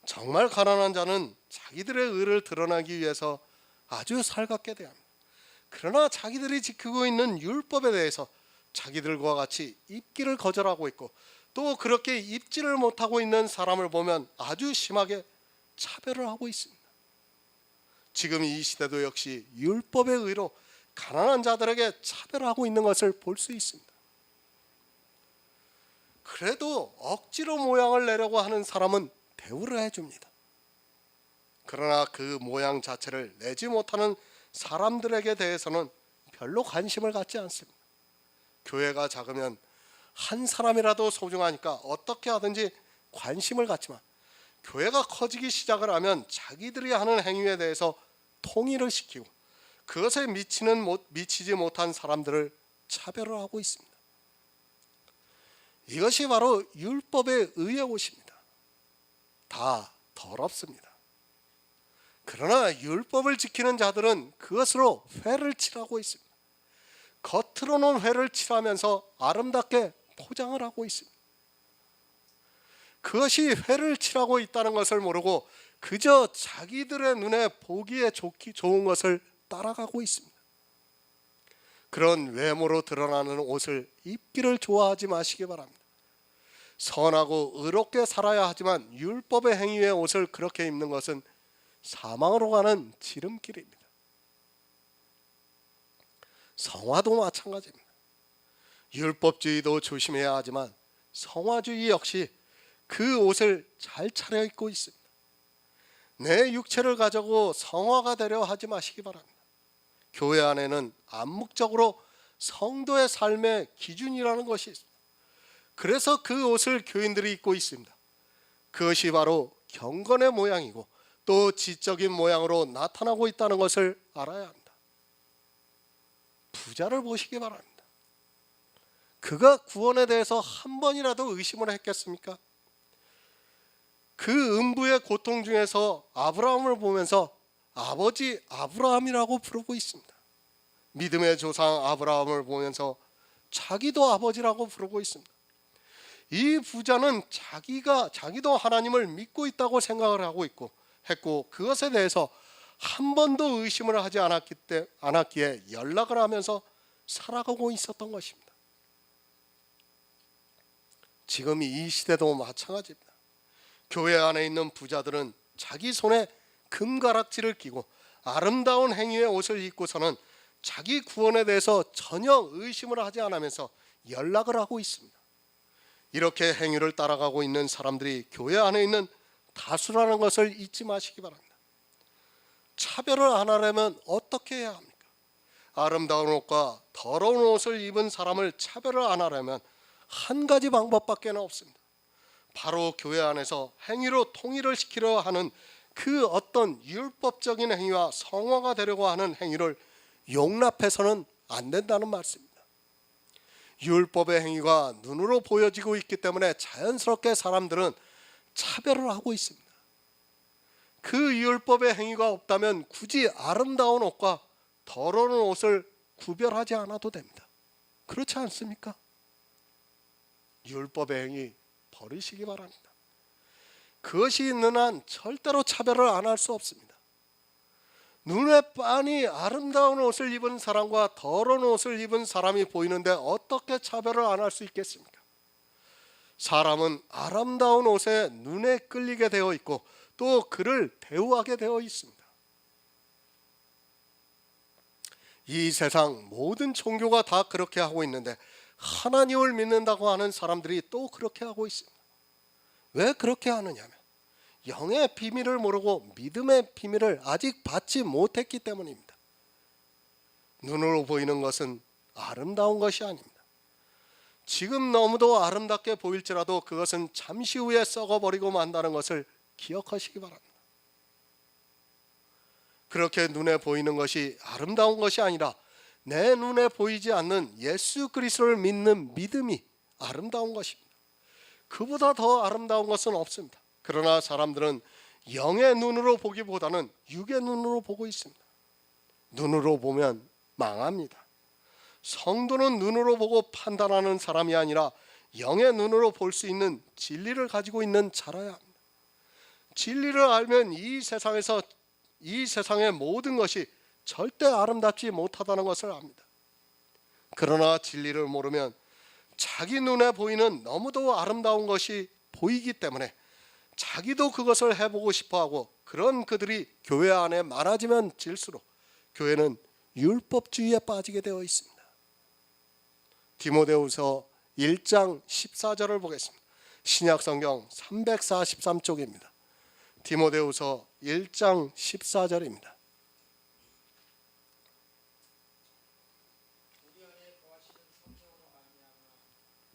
정말 가난한 자는 자기들의 의를 드러나기 위해서 아주 살갑게 대합니다. 그러나 자기들이 지키고 있는 율법에 대해서 자기들과 같이 입기를 거절하고 있고 또 그렇게 입지를 못하고 있는 사람을 보면 아주 심하게 차별을 하고 있습니다. 지금 이 시대도 역시 율법의 의로 가난한 자들에게 차별하고 있는 것을 볼 수 있습니다. 그래도 억지로 모양을 내려고 하는 사람은 대우를 해줍니다. 그러나 그 모양 자체를 내지 못하는 사람들에게 대해서는 별로 관심을 갖지 않습니다. 교회가 작으면 한 사람이라도 소중하니까 어떻게 하든지 관심을 갖지만 교회가 커지기 시작을 하면 자기들이 하는 행위에 대해서 통일을 시키고 그것에 미치지 못한 사람들을 차별을 하고 있습니다. 이것이 바로 율법의 의의 옷입니다. 다 더럽습니다. 그러나 율법을 지키는 자들은 그것으로 회를 칠하고 있습니다. 겉으로는 회를 칠하면서 아름답게 포장을 하고 있습니다. 그것이 회를 칠하고 있다는 것을 모르고 그저 자기들의 눈에 보기에 좋은 것을 따라가고 있습니다. 그런 외모로 드러나는 옷을 입기를 좋아하지 마시기 바랍니다. 선하고 의롭게 살아야 하지만 율법의 행위의 옷을 그렇게 입는 것은 사망으로 가는 지름길입니다. 성화도 마찬가지입니다. 율법주의도 조심해야 하지만 성화주의 역시 그 옷을 잘 차려입고 있습니다. 내 육체를 가지고 성화가 되려 하지 마시기 바랍니다. 교회 안에는 암묵적으로 성도의 삶의 기준이라는 것이 있습니다. 그래서 그 옷을 교인들이 입고 있습니다. 그것이 바로 경건의 모양이고 또 지적인 모양으로 나타나고 있다는 것을 알아야 합니다. 부자를 보시기 바랍니다. 그가 구원에 대해서 한 번이라도 의심을 했겠습니까? 그 음부의 고통 중에서 아브라함을 보면서 아버지 아브라함이라고 부르고 있습니다. 믿음의 조상 아브라함을 보면서 자기도 아버지라고 부르고 있습니다. 이 부자는 자기도 하나님을 믿고 있다고 생각을 하고 했고 그것에 대해서 한 번도 의심을 하지 않았기에 연락을 하면서 살아가고 있었던 것입니다. 지금 이 시대도 마찬가지입니다. 교회 안에 있는 부자들은 자기 손에 금가락지를 끼고 아름다운 행위의 옷을 입고서는 자기 구원에 대해서 전혀 의심을 하지 않으면서 연락을 하고 있습니다. 이렇게 행위를 따라가고 있는 사람들이 교회 안에 있는 다수라는 것을 잊지 마시기 바랍니다. 차별을 안 하려면 어떻게 해야 합니까? 아름다운 옷과 더러운 옷을 입은 사람을 차별을 안 하려면 한 가지 방법밖에 없습니다. 바로 교회 안에서 행위로 통일을 시키려 하는 그 어떤 율법적인 행위와 성화가 되려고 하는 행위를 용납해서는 안 된다는 말씀입니다. 율법의 행위가 눈으로 보여지고 있기 때문에 자연스럽게 사람들은 차별을 하고 있습니다. 그 율법의 행위가 없다면 굳이 아름다운 옷과 더러운 옷을 구별하지 않아도 됩니다. 그렇지 않습니까? 율법의 행위 버리시기 바랍니다. 그것이 있는 한 절대로 차별을 안 할 수 없습니다. 눈에 빤히 아름다운 옷을 입은 사람과 더러운 옷을 입은 사람이 보이는데 어떻게 차별을 안 할 수 있겠습니까? 사람은 아름다운 옷에 눈에 끌리게 되어 있고 또 그를 대우하게 되어 있습니다. 이 세상 모든 종교가 다 그렇게 하고 있는데 하나님을 믿는다고 하는 사람들이 또 그렇게 하고 있습니다. 왜 그렇게 하느냐면 영의 비밀을 모르고 믿음의 비밀을 아직 받지 못했기 때문입니다. 눈으로 보이는 것은 아름다운 것이 아닙니다. 지금 너무도 아름답게 보일지라도 그것은 잠시 후에 썩어버리고 만다는 것을 기억하시기 바랍니다. 그렇게 눈에 보이는 것이 아름다운 것이 아니라 내 눈에 보이지 않는 예수 그리스도를 믿는 믿음이 아름다운 것입니다. 그보다 더 아름다운 것은 없습니다. 그러나 사람들은 영의 눈으로 보기보다는 육의 눈으로 보고 있습니다. 눈으로 보면 망합니다. 성도는 눈으로 보고 판단하는 사람이 아니라 영의 눈으로 볼 수 있는 진리를 가지고 있는 자라야 합니다. 진리를 알면 이 세상의 모든 것이 절대 아름답지 못하다는 것을 압니다. 그러나 진리를 모르면 자기 눈에 보이는 너무도 아름다운 것이 보이기 때문에 자기도 그것을 해보고 싶어하고, 그런 그들이 교회 안에 많아지면 질수록 교회는 율법주의에 빠지게 되어 있습니다. 디모데후서 1장 14절을 보겠습니다. 신약성경 343쪽입니다. 디모데후서 1장 14절입니다. 우리 안에 거하시는 성령으로 말미암아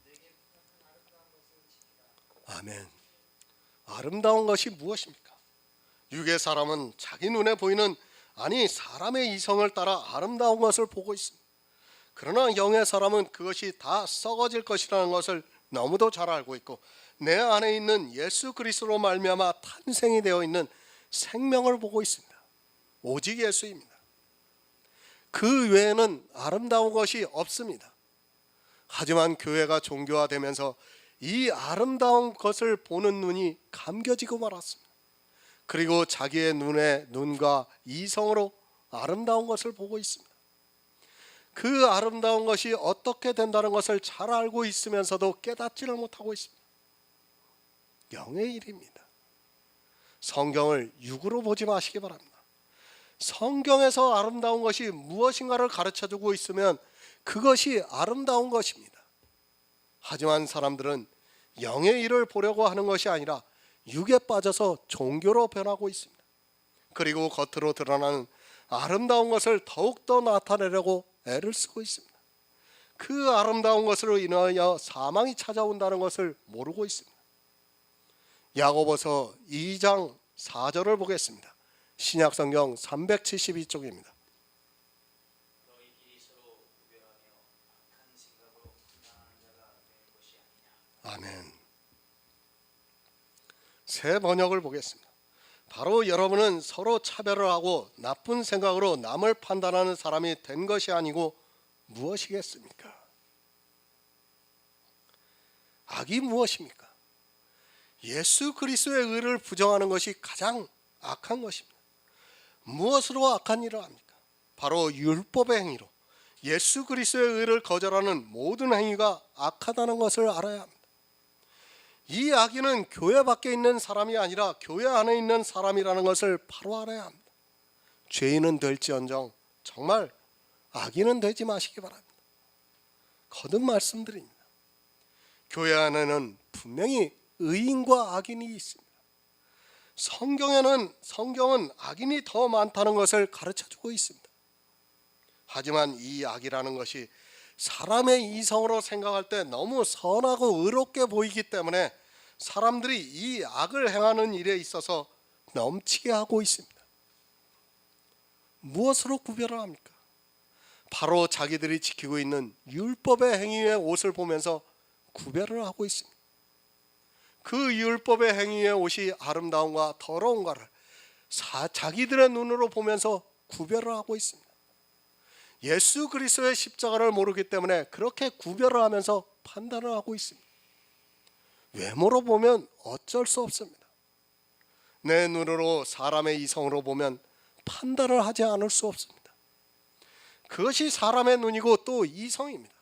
내게 부탁한 아름다운 것을 지키라. 아멘. 아름다운 것이 무엇입니까? 육의 사람은 자기 눈에 보이는, 아니 사람의 이성을 따라 아름다운 것을 보고 있습니다. 그러나 영의 사람은 그것이 다 썩어질 것이라는 것을 너무도 잘 알고 있고, 내 안에 있는 예수 그리스도로 말미암아 탄생이 되어 있는 생명을 보고 있습니다. 오직 예수입니다. 그 외에는 아름다운 것이 없습니다. 하지만 교회가 종교화되면서 이 아름다운 것을 보는 눈이 감겨지고 말았습니다. 그리고 자기의 눈과 이성으로 아름다운 것을 보고 있습니다. 그 아름다운 것이 어떻게 된다는 것을 잘 알고 있으면서도 깨닫지를 못하고 있습니다. 영의 일입니다. 성경을 육으로 보지 마시기 바랍니다. 성경에서 아름다운 것이 무엇인가를 가르쳐주고 있으면 그것이 아름다운 것입니다. 하지만 사람들은 영의 일을 보려고 하는 것이 아니라 육에 빠져서 종교로 변하고 있습니다. 그리고 겉으로 드러나는 아름다운 것을 더욱더 나타내려고 애를 쓰고 있습니다. 그 아름다운 것으로 인하여 사망이 찾아온다는 것을 모르고 있습니다. 야고보서 2장 4절을 보겠습니다. 신약성경 372쪽입니다. 너희끼리 서로 구별하며 악한 생각으로 분당하는 자가 될 것이 아니냐. 아멘. 새 번역을 보겠습니다. 바로 여러분은 서로 차별을 하고 나쁜 생각으로 남을 판단하는 사람이 된 것이 아니고 무엇이겠습니까? 악이 무엇입니까? 예수 그리스도의 의를 부정하는 것이 가장 악한 것입니다. 무엇으로 악한 일을 합니까? 바로 율법의 행위로 예수 그리스도의 의를 거절하는 모든 행위가 악하다는 것을 알아야 합니다. 이 악인은 교회 밖에 있는 사람이 아니라 교회 안에 있는 사람이라는 것을 바로 알아야 합니다. 죄인은 될지언정 정말 악인은 되지 마시기 바랍니다. 거듭 말씀드립니다. 교회 안에는 분명히 의인과 악인이 있습니다. 성경은 악인이 더 많다는 것을 가르쳐주고 있습니다. 하지만 이 악이라는 것이 사람의 이성으로 생각할 때 너무 선하고 의롭게 보이기 때문에 사람들이 이 악을 행하는 일에 있어서 넘치게 하고 있습니다. 무엇으로 구별을 합니까? 바로 자기들이 지키고 있는 율법의 행위의 옷을 보면서 구별을 하고 있습니다. 그 율법의 행위의 옷이 아름다움과 더러운가를 자기들의 눈으로 보면서 구별을 하고 있습니다. 예수 그리스도의 십자가를 모르기 때문에 그렇게 구별을 하면서 판단을 하고 있습니다. 외모로 보면 어쩔 수 없습니다. 내 눈으로 사람의 이성으로 보면 판단을 하지 않을 수 없습니다. 그것이 사람의 눈이고 또 이성입니다.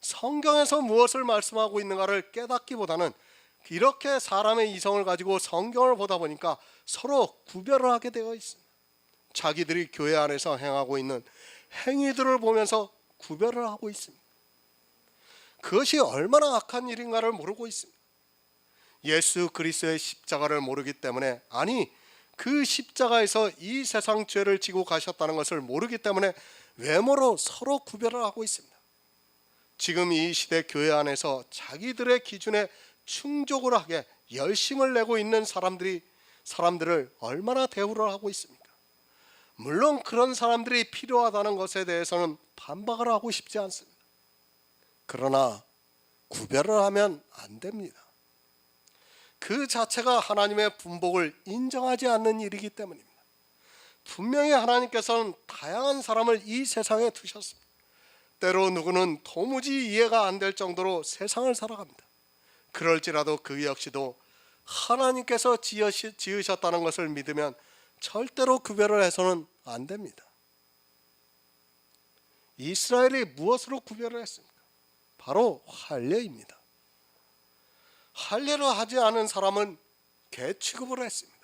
성경에서 무엇을 말씀하고 있는가를 깨닫기보다는 이렇게 사람의 이성을 가지고 성경을 보다 보니까 서로 구별을 하게 되어 있습니다. 자기들이 교회 안에서 행하고 있는 행위들을 보면서 구별을 하고 있습니다. 그것이 얼마나 악한 일인가를 모르고 있습니다. 예수 그리스도의 십자가를 모르기 때문에, 아니 그 십자가에서 이 세상 죄를 지고 가셨다는 것을 모르기 때문에 외모로 서로 구별을 하고 있습니다. 지금 이 시대 교회 안에서 자기들의 기준에 충족을 하게 열심을 내고 있는 사람들을 얼마나 대우를 하고 있습니까? 물론 그런 사람들이 필요하다는 것에 대해서는 반박을 하고 싶지 않습니다. 그러나 구별을 하면 안 됩니다. 그 자체가 하나님의 분복을 인정하지 않는 일이기 때문입니다. 분명히 하나님께서는 다양한 사람을 이 세상에 두셨습니다. 때로 누구는 도무지 이해가 안 될 정도로 세상을 살아갑니다. 그럴지라도 그 역시도 하나님께서 지으셨다는 것을 믿으면 절대로 구별을 해서는 안 됩니다. 이스라엘이 무엇으로 구별을 했습니까? 바로 할례입니다. 할례를 하지 않은 사람은 개 취급을 했습니다.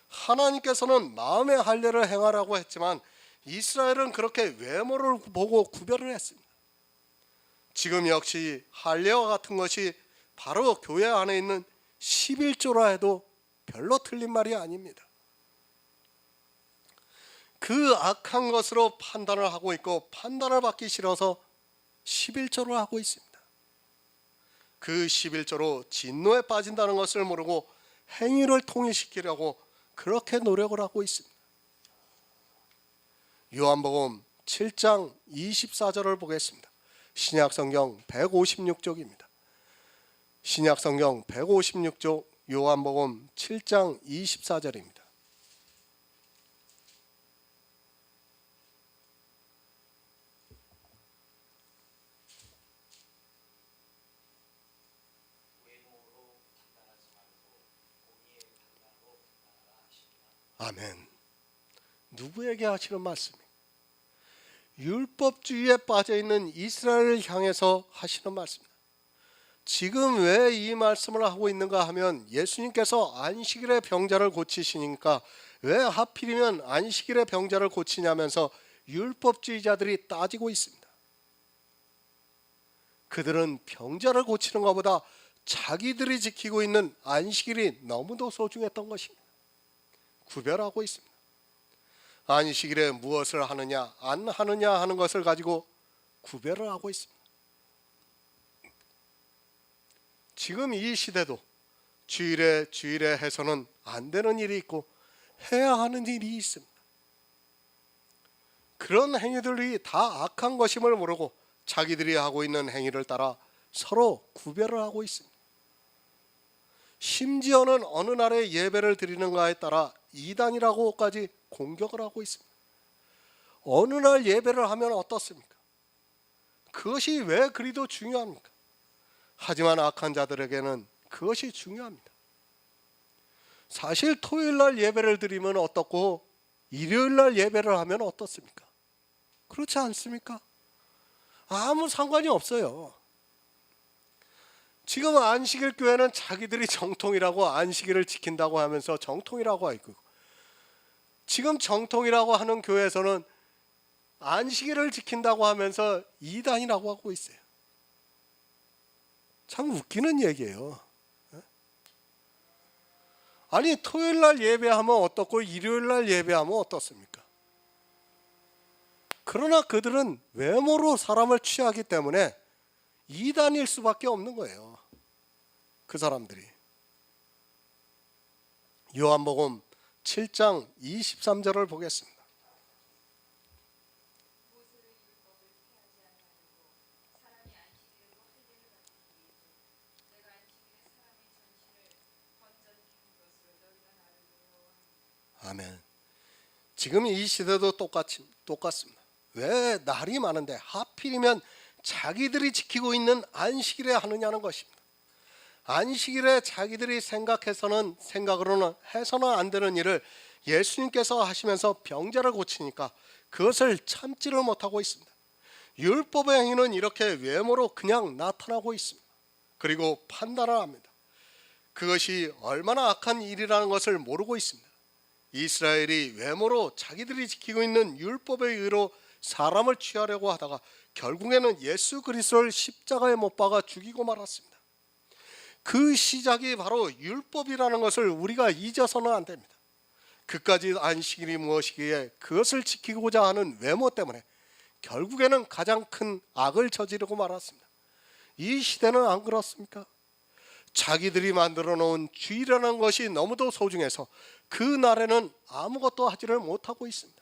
하나님께서는 마음의 할례를 행하라고 했지만 이스라엘은 그렇게 외모를 보고 구별을 했습니다. 지금 역시 할례와 같은 것이 바로 교회 안에 있는 11조라 해도 별로 틀린 말이 아닙니다. 그 악한 것으로 판단을 하고 있고 판단을 받기 싫어서 11조를 하고 있습니다. 그 11조로 진노에 빠진다는 것을 모르고 행위를 통일시키려고 그렇게 노력을 하고 있습니다. 요한복음 7장 24절을 보겠습니다. 신약성경 156쪽입니다. 신약성경 156쪽 요한복음 7장 24절입니다. 외모로 판단하지 말고 공의의 판단으로 판단하라 하시니라. 아멘. 누구에게 하시는 말씀입니까? 율법주의에 빠져있는 이스라엘을 향해서 하시는 말씀입니다. 지금 왜 이 말씀을 하고 있는가 하면 예수님께서 안식일의 병자를 고치시니까 왜 하필이면 안식일의 병자를 고치냐면서 율법주의자들이 따지고 있습니다. 그들은 병자를 고치는 것보다 자기들이 지키고 있는 안식일이 너무도 소중했던 것입니다. 구별하고 있습니다. 안식일에 무엇을 하느냐 안 하느냐 하는 것을 가지고 구별을 하고 있습니다. 지금 이 시대도 주일에 해서는 안 되는 일이 있고 해야 하는 일이 있습니다. 그런 행위들이 다 악한 것임을 모르고 자기들이 하고 있는 행위를 따라 서로 구별을 하고 있습니다. 심지어는 어느 날에 예배를 드리는가에 따라 이단이라고까지 공격을 하고 있습니다. 어느 날 예배를 하면 어떻습니까? 그것이 왜 그리도 중요합니까? 하지만 악한 자들에게는 그것이 중요합니다. 사실 토요일 날 예배를 드리면 어떻고 일요일 날 예배를 하면 어떻습니까? 그렇지 않습니까? 아무 상관이 없어요. 지금 안식일 교회는 자기들이 정통이라고 안식일을 지킨다고 하면서 정통이라고 하고, 지금 정통이라고 하는 교회에서는 안식일을 지킨다고 하면서 이단이라고 하고 있어요. 참 웃기는 얘기예요. 아니 토요일 날 예배하면 어떻고 일요일 날 예배하면 어떻습니까? 그러나 그들은 외모로 사람을 취하기 때문에 이단일 수밖에 없는 거예요. 그 사람들이. 요한복음 7장 23절을 보겠습니다. 아멘. 지금 이 시대도 똑같습니다. 왜 날이 많은데 하필이면 자기들이 지키고 있는 안식일에 하느냐는 것입니다. 안식일에 자기들이 생각으로는 해서는 안 되는 일을 예수님께서 하시면서 병자를 고치니까 그것을 참지를 못하고 있습니다. 율법의 행위는 이렇게 외모로 그냥 나타나고 있습니다. 그리고 판단을 합니다. 그것이 얼마나 악한 일이라는 것을 모르고 있습니다. 이스라엘이 외모로 자기들이 지키고 있는 율법의 의로 사람을 취하려고 하다가 결국에는 예수 그리스도를 십자가에 못 박아 죽이고 말았습니다. 그 시작이 바로 율법이라는 것을 우리가 잊어서는 안 됩니다. 그까지 안식일이 무엇이기에 그것을 지키고자 하는 외모 때문에 결국에는 가장 큰 악을 저지르고 말았습니다. 이 시대는 안 그렇습니까? 자기들이 만들어 놓은 주의라는 것이 너무도 소중해서 그 날에는 아무것도 하지를 못하고 있습니다.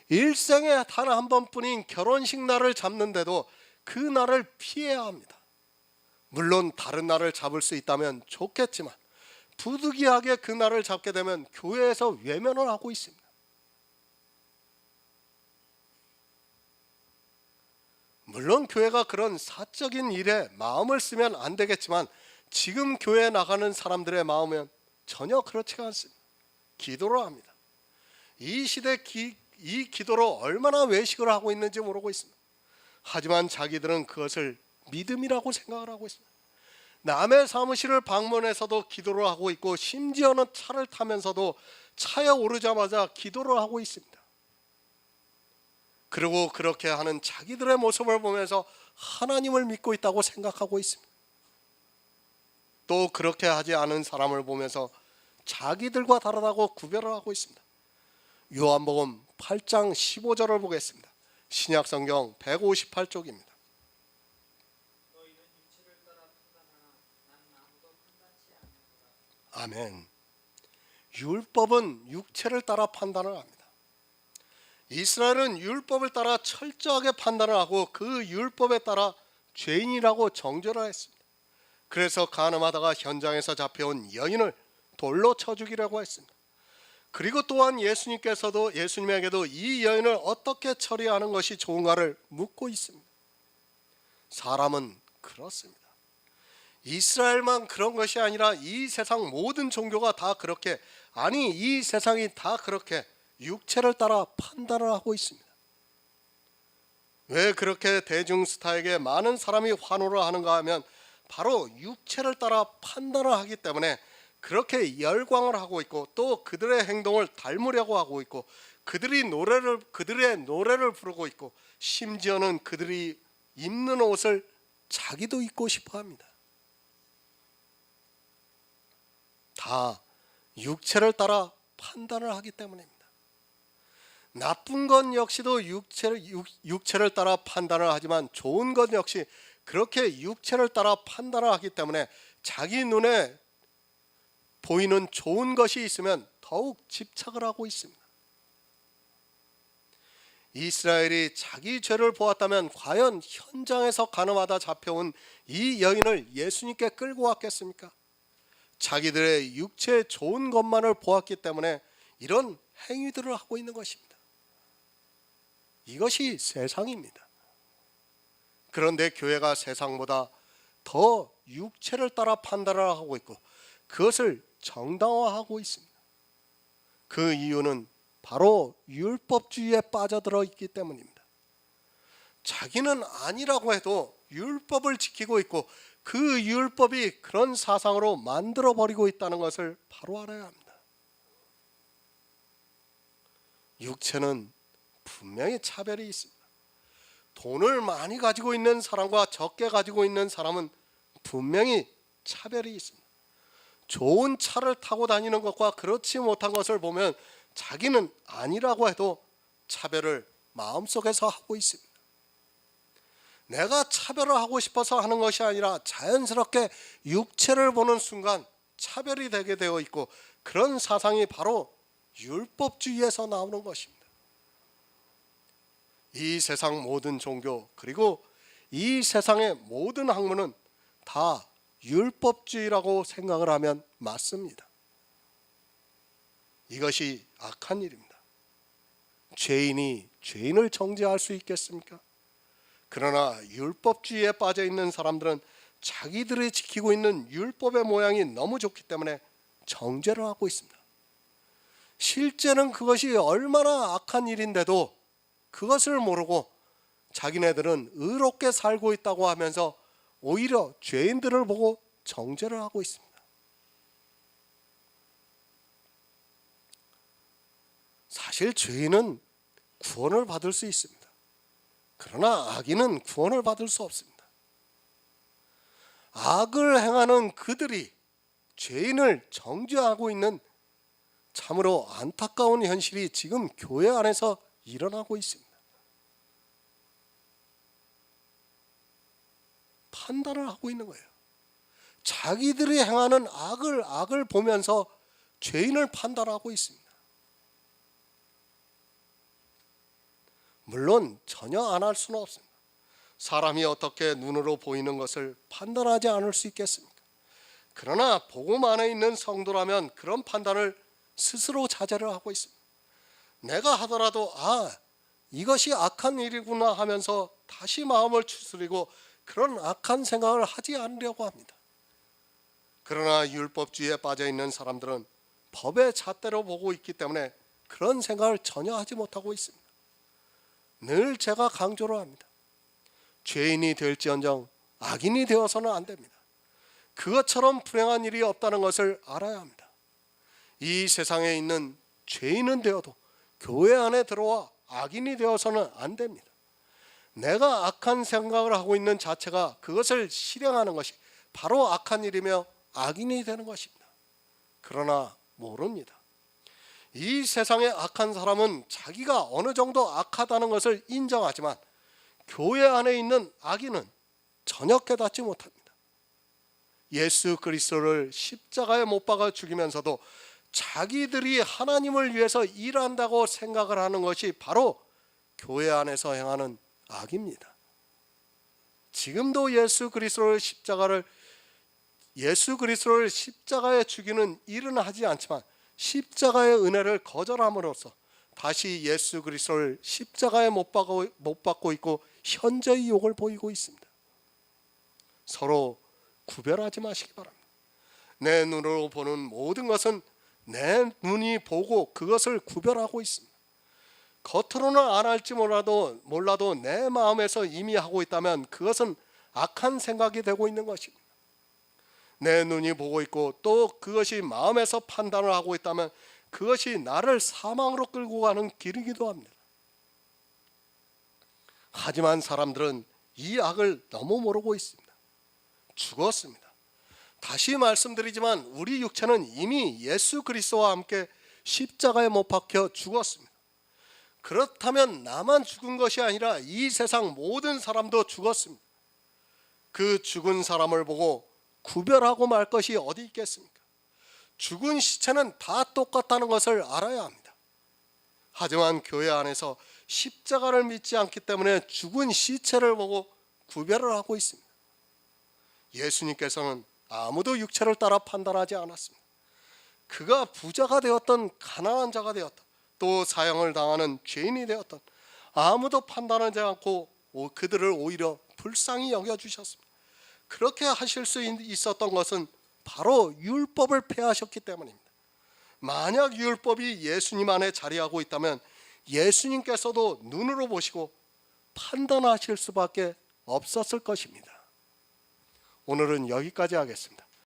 일생에 단 한 번뿐인 결혼식 날을 잡는데도 그 날을 피해야 합니다. 물론 다른 날을 잡을 수 있다면 좋겠지만 부득이하게 그 날을 잡게 되면 교회에서 외면을 하고 있습니다. 물론 교회가 그런 사적인 일에 마음을 쓰면 안 되겠지만 지금 교회에 나가는 사람들의 마음은 전혀 그렇지가 않습니다. 기도를 합니다. 이 시대 이 기도로 얼마나 외식을 하고 있는지 모르고 있습니다. 하지만 자기들은 그것을 믿음이라고 생각을 하고 있습니다. 남의 사무실을 방문해서도 기도를 하고 있고 심지어는 차를 타면서도 차에 오르자마자 기도를 하고 있습니다. 그리고 그렇게 하는 자기들의 모습을 보면서 하나님을 믿고 있다고 생각하고 있습니다. 또 그렇게 하지 않은 사람을 보면서 자기들과 다르다고 구별을 하고 있습니다. 요한복음 8장 15절을 보겠습니다. 신약성경 158쪽입니다. 너희는 육체를 따라 판단하나 나는 아무도 판단치 않는구나. 아멘. 율법은 육체를 따라 판단을 합니다. 이스라엘은 율법을 따라 철저하게 판단을 하고 그 율법에 따라 죄인이라고 정죄를 했습니다. 그래서 간음하다가 현장에서 잡혀온 여인을 돌로 쳐 죽이려고 했습니다. 그리고 또한 예수님에게도 이 여인을 어떻게 처리하는 것이 좋은가를 묻고 있습니다. 사람은 그렇습니다. 이스라엘만 그런 것이 아니라 이 세상 모든 종교가 다 그렇게, 아니 이 세상이 다 그렇게 육체를 따라 판단을 하고 있습니다. 왜 그렇게 대중스타에게 많은 사람이 환호를 하는가 하면 바로 육체를 따라 판단을 하기 때문에 그렇게 열광을 하고 있고 또 그들의 행동을 닮으려고 하고 있고 그들의 노래를 부르고 있고 심지어는 그들이 입는 옷을 자기도 입고 싶어 합니다. 다 육체를 따라 판단을 하기 때문입니다. 나쁜 것 역시도 육체를 따라 판단을 하지만 좋은 것 역시 그렇게 육체를 따라 판단을 하기 때문에 자기 눈에 보이는 좋은 것이 있으면 더욱 집착을 하고 있습니다. 이스라엘이 자기 죄를 보았다면 과연 현장에서 간음하다 잡혀온 이 여인을 예수님께 끌고 왔겠습니까? 자기들의 육체의 좋은 것만을 보았기 때문에 이런 행위들을 하고 있는 것입니다. 이것이 세상입니다. 그런데 교회가 세상보다 더 육체를 따라 판단을 하고 있고 그것을 정당화하고 있습니다. 그 이유는 바로 율법주의에 빠져들어 있기 때문입니다. 자기는 아니라고 해도 율법을 지키고 있고 그 율법이 그런 사상으로 만들어버리고 있다는 것을 바로 알아야 합니다. 육체는 분명히 차별이 있습니다. 돈을 많이 가지고 있는 사람과 적게 가지고 있는 사람은 분명히 차별이 있습니다. 좋은 차를 타고 다니는 것과 그렇지 못한 것을 보면 자기는 아니라고 해도 차별을 마음속에서 하고 있습니다. 내가 차별을 하고 싶어서 하는 것이 아니라 자연스럽게 육체를 보는 순간 차별이 되게 되어 있고 그런 사상이 바로 율법주의에서 나오는 것입니다. 이 세상 모든 종교 그리고 이 세상의 모든 학문은 다 율법주의라고 생각을 하면 맞습니다. 이것이 악한 일입니다. 죄인이 죄인을 정죄할 수 있겠습니까? 그러나 율법주의에 빠져 있는 사람들은 자기들이 지키고 있는 율법의 모양이 너무 좋기 때문에 정죄를 하고 있습니다. 실제는 그것이 얼마나 악한 일인데도 그것을 모르고 자기네들은 의롭게 살고 있다고 하면서 오히려 죄인들을 보고 정죄를 하고 있습니다. 사실 죄인은 구원을 받을 수 있습니다. 그러나 악인은 구원을 받을 수 없습니다. 악을 행하는 그들이 죄인을 정죄하고 있는 참으로 안타까운 현실이 지금 교회 안에서 일어나고 있습니다. 판단을 하고 있는 거예요. 자기들이 행하는 악을 보면서 죄인을 판단하고 있습니다. 물론 전혀 안 할 수는 없습니다. 사람이 어떻게 눈으로 보이는 것을 판단하지 않을 수 있겠습니까? 그러나 복음 안에 있는 성도라면 그런 판단을 스스로 자제를 하고 있습니다. 내가 하더라도 이것이 악한 일이구나 하면서 다시 마음을 추스리고 그런 악한 생각을 하지 않으려고 합니다. 그러나 율법주의에 빠져 있는 사람들은 법의 잣대로 보고 있기 때문에 그런 생각을 전혀 하지 못하고 있습니다. 늘 제가 강조를 합니다. 죄인이 될지언정 악인이 되어서는 안 됩니다. 그것처럼 불행한 일이 없다는 것을 알아야 합니다. 이 세상에 있는 죄인은 되어도 교회 안에 들어와 악인이 되어서는 안 됩니다. 내가 악한 생각을 하고 있는 자체가 그것을 실행하는 것이 바로 악한 일이며 악인이 되는 것입니다. 그러나 모릅니다. 이 세상에 악한 사람은 자기가 어느 정도 악하다는 것을 인정하지만 교회 안에 있는 악인은 전혀 깨닫지 못합니다. 예수 그리스도를 십자가에 못 박아 죽이면서도 자기들이 하나님을 위해서 일한다고 생각을 하는 것이 바로 교회 안에서 행하는 악입니다. 지금도 예수 그리스도를 십자가에 죽이는 일은 하지 않지만 십자가의 은혜를 거절함으로써 다시 예수 그리스도를 십자가에 못 박고 있고 현저히 욕을 보이고 있습니다. 서로 구별하지 마시기 바랍니다. 내 눈으로 보는 모든 것은 내 눈이 보고 그것을 구별하고 있습니다. 겉으로는 안 할지 몰라도 내 마음에서 이미 하고 있다면 그것은 악한 생각이 되고 있는 것입니다. 내 눈이 보고 있고 또 그것이 마음에서 판단을 하고 있다면 그것이 나를 사망으로 끌고 가는 길이기도 합니다. 하지만 사람들은 이 악을 너무 모르고 있습니다. 죽었습니다. 다시 말씀드리지만 우리 육체는 이미 예수 그리스도와 함께 십자가에 못 박혀 죽었습니다. 그렇다면 나만 죽은 것이 아니라 이 세상 모든 사람도 죽었습니다. 그 죽은 사람을 보고 구별하고 말 것이 어디 있겠습니까? 죽은 시체는 다 똑같다는 것을 알아야 합니다. 하지만 교회 안에서 십자가를 믿지 않기 때문에 죽은 시체를 보고 구별을 하고 있습니다. 예수님께서는 아무도 육체를 따라 판단하지 않았습니다. 그가 부자가 되었던 가난한 자가 되었던 또 사형을 당하는 죄인이 되었던 아무도 판단하지 않고 그들을 오히려 불쌍히 여겨주셨습니다. 그렇게 하실 수 있었던 것은 바로 율법을 폐하셨기 때문입니다. 만약 율법이 예수님 안에 자리하고 있다면 예수님께서도 눈으로 보시고 판단하실 수밖에 없었을 것입니다. 오늘은 여기까지 하겠습니다.